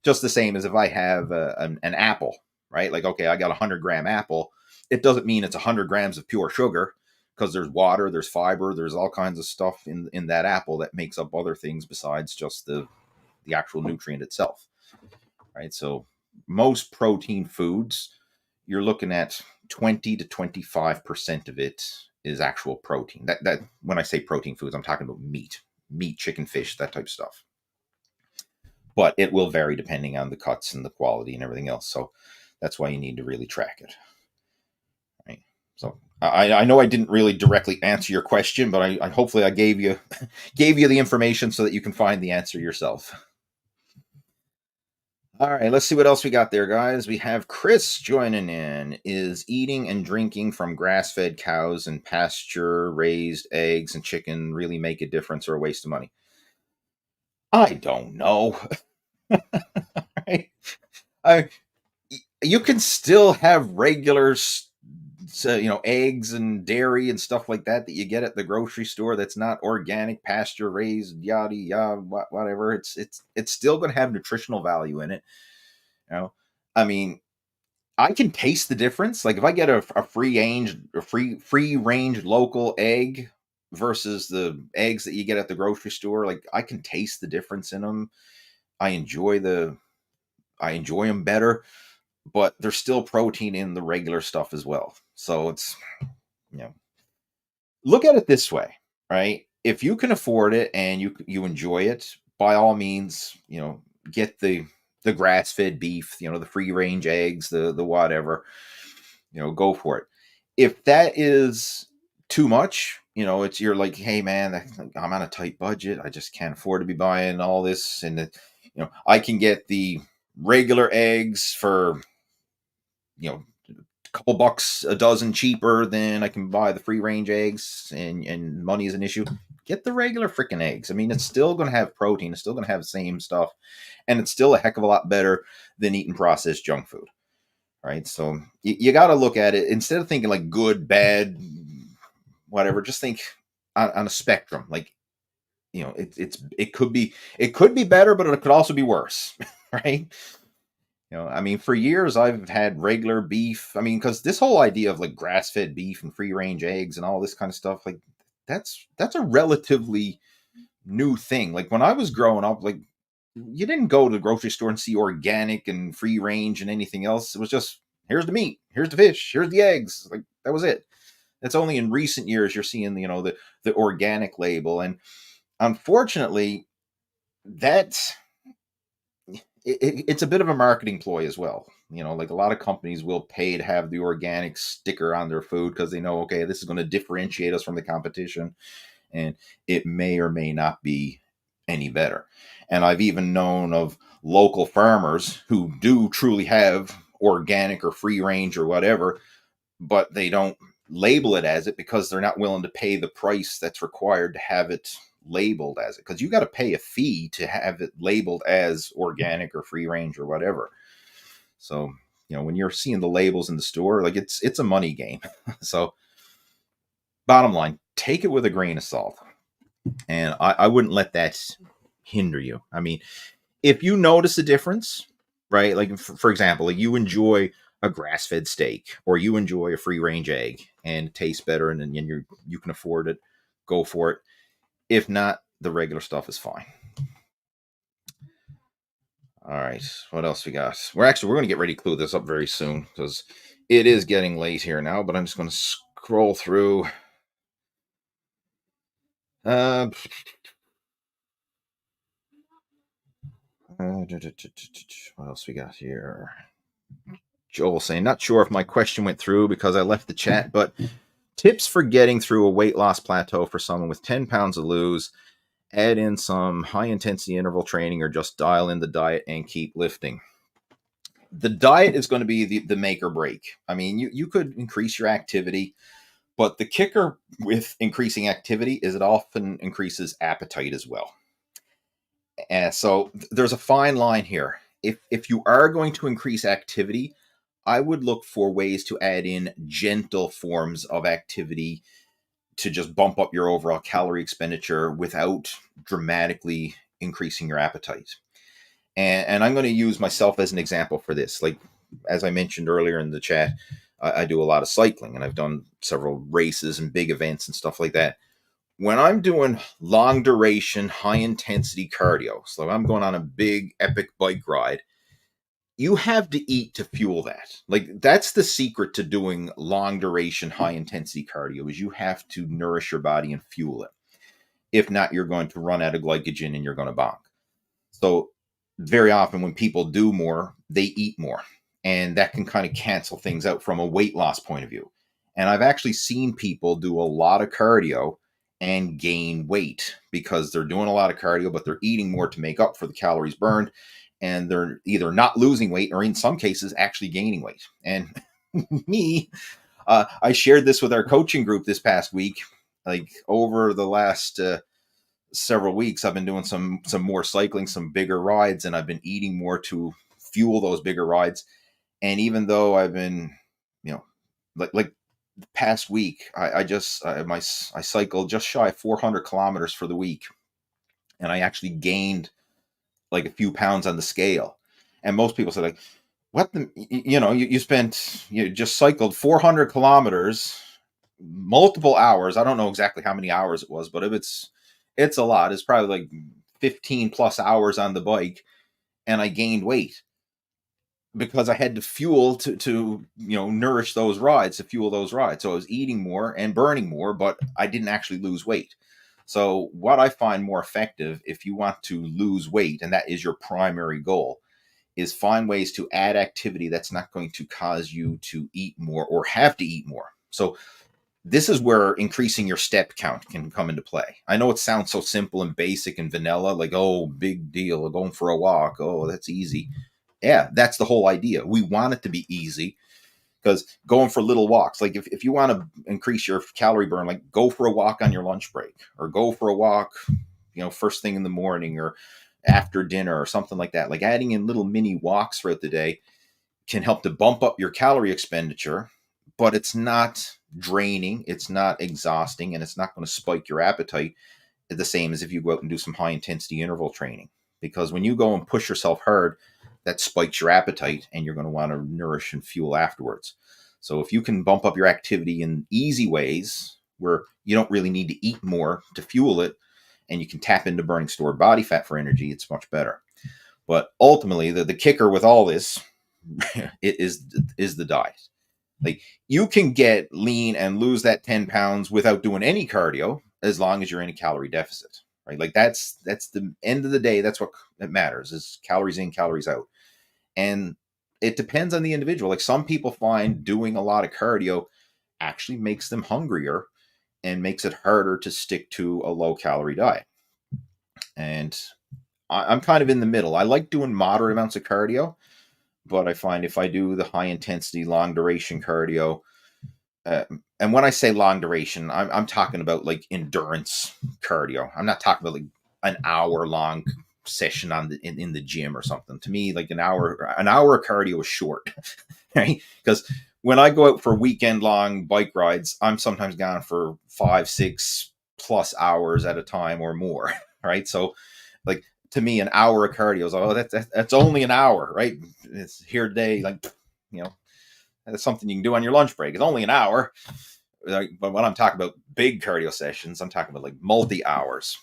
Just the same as if I have an apple, right? Like, okay, I got a 100-gram apple. It doesn't mean it's 100 grams of pure sugar, because there's water, there's fiber, there's all kinds of stuff in that apple that makes up other things besides just the actual nutrient itself, right? So most protein foods, you're looking at 20 to 25% of it is actual protein. That when I say protein foods, I'm talking about meat, chicken, fish, that type of stuff. But it will vary depending on the cuts and the quality and everything else. So that's why you need to really track it. Right. So I know I didn't really directly answer your question, but I hopefully I gave you the information so that you can find the answer yourself. All right, let's see what else we got there, guys. We have Chris joining in. Is eating and drinking from grass-fed cows and pasture-raised eggs and chicken really make a difference or a waste of money? I don't know. Right? You can still have regular, eggs and dairy and stuff like that you get at the grocery store. That's not organic, pasture raised, yada yada, whatever. It's still going to have nutritional value in it. I mean, I can taste the difference. Like, if I get a free range local egg versus the eggs that you get at the grocery store, like, I can taste the difference in them. I enjoy them better, but there's still protein in the regular stuff as well. So it's, look at it this way, right? If you can afford it and you enjoy it, by all means, get the grass-fed beef, the free range eggs, the whatever, go for it. If that is too much, it's you're like, hey man, I'm on a tight budget. I just can't afford to be buying all this, and I can get the regular eggs for a couple bucks a dozen cheaper than I can buy the free range eggs, and money is an issue. Get the regular freaking eggs. I mean, it's still going to have protein. It's still going to have the same stuff, and it's still a heck of a lot better than eating processed junk food. Right? So you got to look at it instead of thinking like good, bad, whatever. Just think on a spectrum. Like it could be better, but it could also be worse, right? I mean, for years I've had regular beef. I mean, because this whole idea of like grass-fed beef and free-range eggs and all this kind of stuff, like that's a relatively new thing. Like when I was growing up, like you didn't go to the grocery store and see organic and free range and anything else. It was just here's the meat, here's the fish, here's the eggs. Like that was it. It's only in recent years you're seeing the organic label, and unfortunately, that's it's a bit of a marketing ploy as well. Like a lot of companies will pay to have the organic sticker on their food because they know, okay, this is going to differentiate us from the competition, and it may or may not be any better. And I've even known of local farmers who do truly have organic or free range or whatever, but they don't label it as it because they're not willing to pay the price that's required to have it labeled as it, because you got to pay a fee to have it labeled as organic or free range or whatever. So when you're seeing the labels in the store, like it's a money game. So bottom line, take it with a grain of salt, and I wouldn't let that hinder you. I mean, if you notice a difference, right? Like for example, like you enjoy a grass-fed steak or you enjoy a free-range egg and it tastes better, and you can afford it, go for it. If not, the regular stuff is fine. All right, what else we got? We're going to get ready to clue this up very soon because it is getting late here now. But I'm just going to scroll through. What else we got here? Joel saying, not sure if my question went through because I left the chat, but tips for getting through a weight loss plateau for someone with 10 pounds to lose. Add in some high intensity interval training or just dial in the diet and keep lifting. The diet is going to be the make or break. I mean, you could increase your activity, but the kicker with increasing activity is it often increases appetite as well. And so there's a fine line here. If you are going to increase activity, I would look for ways to add in gentle forms of activity to just bump up your overall calorie expenditure without dramatically increasing your appetite. And I'm going to use myself as an example for this. Like, as I mentioned earlier in the chat, I do a lot of cycling, and I've done several races and big events and stuff like that. When I'm doing long duration, high intensity cardio, so I'm going on a big epic bike ride, you have to eat to fuel that. Like that's the secret to doing long duration, high intensity cardio is you have to nourish your body and fuel it. If not, you're going to run out of glycogen and you're going to bonk. So very often when people do more, they eat more, and that can kind of cancel things out from a weight loss point of view. And I've actually seen people do a lot of cardio and gain weight because they're doing a lot of cardio, but they're eating more to make up for the calories burned. And they're either not losing weight or in some cases actually gaining weight. And me, I shared this with our coaching group this past week. Like over the last several weeks, I've been doing some more cycling, some bigger rides, and I've been eating more to fuel those bigger rides. And even though I've been, like the past week, I cycled just shy of 400 kilometers for the week, and I actually gained like a few pounds on the scale. And most people say like, what the, you just cycled 400 kilometers, multiple hours. I don't know exactly how many hours it was, but if it's a lot. It's probably like 15 plus hours on the bike. And I gained weight because I had to fuel to nourish those rides, to fuel those rides. So I was eating more and burning more, but I didn't actually lose weight. So what I find more effective if you want to lose weight, and that is your primary goal, is find ways to add activity that's not going to cause you to eat more or have to eat more. So this is where increasing your step count can come into play. I know it sounds so simple and basic and vanilla, like, oh, big deal, going for a walk. Oh, that's easy. Yeah, that's the whole idea. We want it to be easy, because going for little walks, like if you want to increase your calorie burn, like go for a walk on your lunch break, or go for a walk, first thing in the morning or after dinner or something like that. Like adding in little mini walks throughout the day can help to bump up your calorie expenditure, but it's not draining, it's not exhausting, and it's not going to spike your appetite the same as if you go out and do some high intensity interval training. Because when you go and push yourself hard, that spikes your appetite and you're going to want to nourish and fuel afterwards. So if you can bump up your activity in easy ways where you don't really need to eat more to fuel it, and you can tap into burning stored body fat for energy, it's much better. But ultimately, the kicker with all this it is the diet. Like, you can get lean and lose that 10 pounds without doing any cardio, as long as you're in a calorie deficit, right? Like that's the end of the day. That's what matters, is calories in, calories out. And it depends on the individual. Like, some people find doing a lot of cardio actually makes them hungrier and makes it harder to stick to a low calorie diet. And I'm kind of in the middle. I like doing moderate amounts of cardio, but I find if I do the high intensity, long duration cardio, and when I say long duration, I'm talking about like endurance cardio. I'm not talking about like an hour long session in the gym or something. To me, like an hour of cardio is short, right? Because when I go out for weekend long bike rides, I'm sometimes gone for 5-6+ hours at a time or more, right? So, like, to me, an hour of cardio is, oh, that's only an hour, right? It's here today, like, that's something you can do on your lunch break. It's only an hour. But when I'm talking about big cardio sessions, I'm talking about like multi-hours,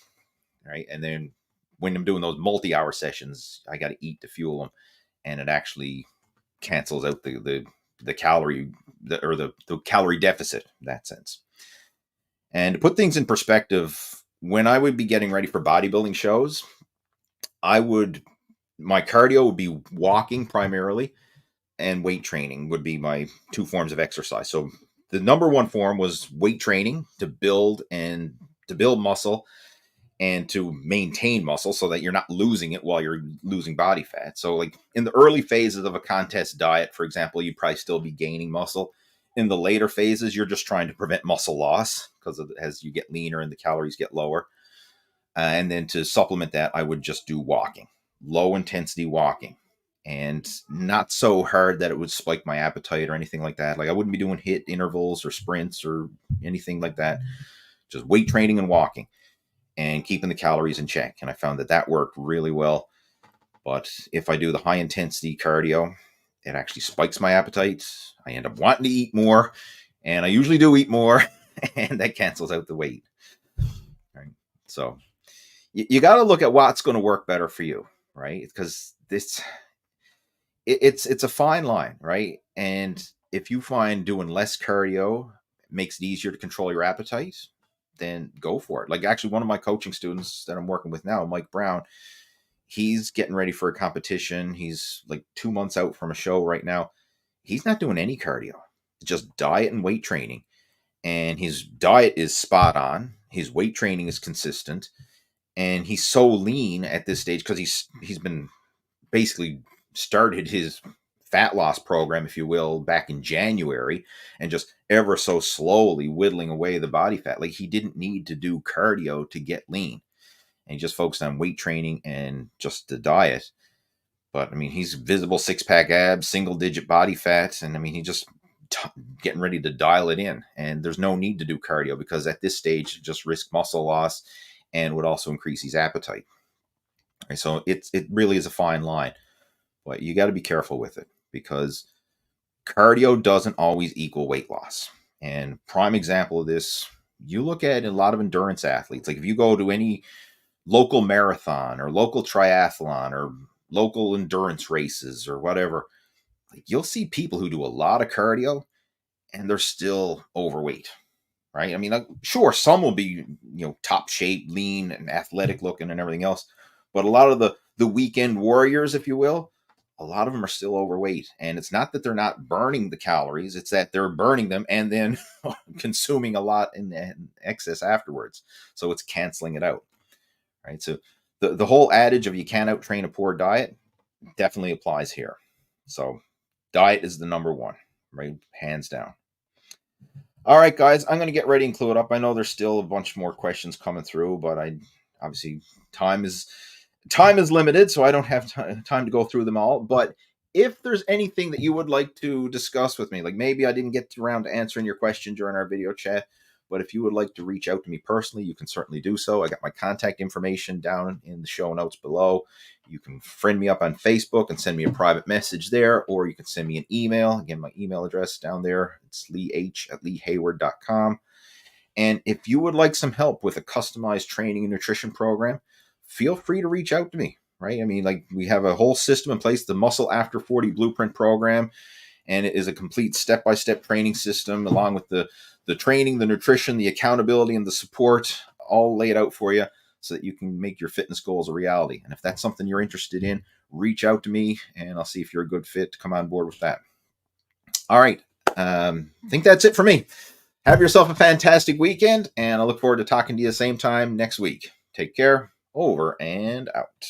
right? And then when I'm doing those multi-hour sessions, I got to eat to fuel them, and it actually cancels out the calorie or the calorie deficit in that sense. And to put things in perspective, when I would be getting ready for bodybuilding shows, my cardio would be walking primarily, and weight training would be my two forms of exercise. So the number one form was weight training to build muscle and to maintain muscle so that you're not losing it while you're losing body fat. So like in the early phases of a contest diet, for example, you'd probably still be gaining muscle. In the later phases, you're just trying to prevent muscle loss, because as you get leaner and the calories get lower. And then to supplement that, I would just do walking, low intensity walking, and not so hard that it would spike my appetite or anything like that. Like, I wouldn't be doing HIIT intervals or sprints or anything like that. Just weight training and walking and keeping the calories in check. And I found that worked really well. But if I do the high intensity cardio, it actually spikes my appetite. I end up wanting to eat more, and I usually do eat more, and that cancels out the weight. Right? So you got to look at what's going to work better for you, right? Because it's a fine line, right? And if you find doing less cardio makes it easier to control your appetite, then go for it. Like, actually, one of my coaching students that I'm working with now, Mike Brown, he's getting ready for a competition. He's like 2 months out from a show right now. He's not doing any cardio, just diet and weight training. And his diet is spot on. His weight training is consistent. And he's so lean at this stage because he's been basically started his fat loss program, if you will, back in January, and just ever so slowly whittling away the body fat. Like, he didn't need to do cardio to get lean, and he just focused on weight training and just the diet. But I mean, he's visible 6-pack abs, single digit body fat, and I mean, he just getting ready to dial it in. And there's no need to do cardio, because at this stage, just risk muscle loss and would also increase his appetite. Right, so it really is a fine line, but you got to be careful with it, because cardio doesn't always equal weight loss. And prime example of this, you look at a lot of endurance athletes. Like, if you go to any local marathon or local triathlon or local endurance races or whatever, like, you'll see people who do a lot of cardio and they're still overweight, right? I mean, like, sure, some will be, top shape, lean and athletic looking and everything else. But a lot of the weekend warriors, if you will, a lot of them are still overweight. And it's not that they're not burning the calories, it's that they're burning them and then consuming a lot in excess afterwards. So it's canceling it out, right? So the whole adage of you can't out train a poor diet definitely applies here. So diet is the number one, right? Hands down. All right, guys, I'm going to get ready and clue it up. I know there's still a bunch more questions coming through, but I obviously time is limited, so I don't have time to go through them all. But if there's anything that you would like to discuss with me, like maybe I didn't get around to answering your question during our video chat, but if you would like to reach out to me personally, you can certainly do so. I got my contact information down in the show notes below. You can friend me up on Facebook and send me a private message there, or you can send me an email. Again, my email address down there. It's leeh@leehayward.com. And if you would like some help with a customized training and nutrition program, feel free to reach out to me, right? I mean, like, we have a whole system in place, the Muscle After 40 Blueprint program, and it is a complete step-by-step training system along with the training, the nutrition, the accountability, and the support all laid out for you so that you can make your fitness goals a reality. And if that's something you're interested in, reach out to me and I'll see if you're a good fit to come on board with that. All right. I think that's it for me. Have yourself a fantastic weekend, and I look forward to talking to you the same time next week. Take care. Over and out.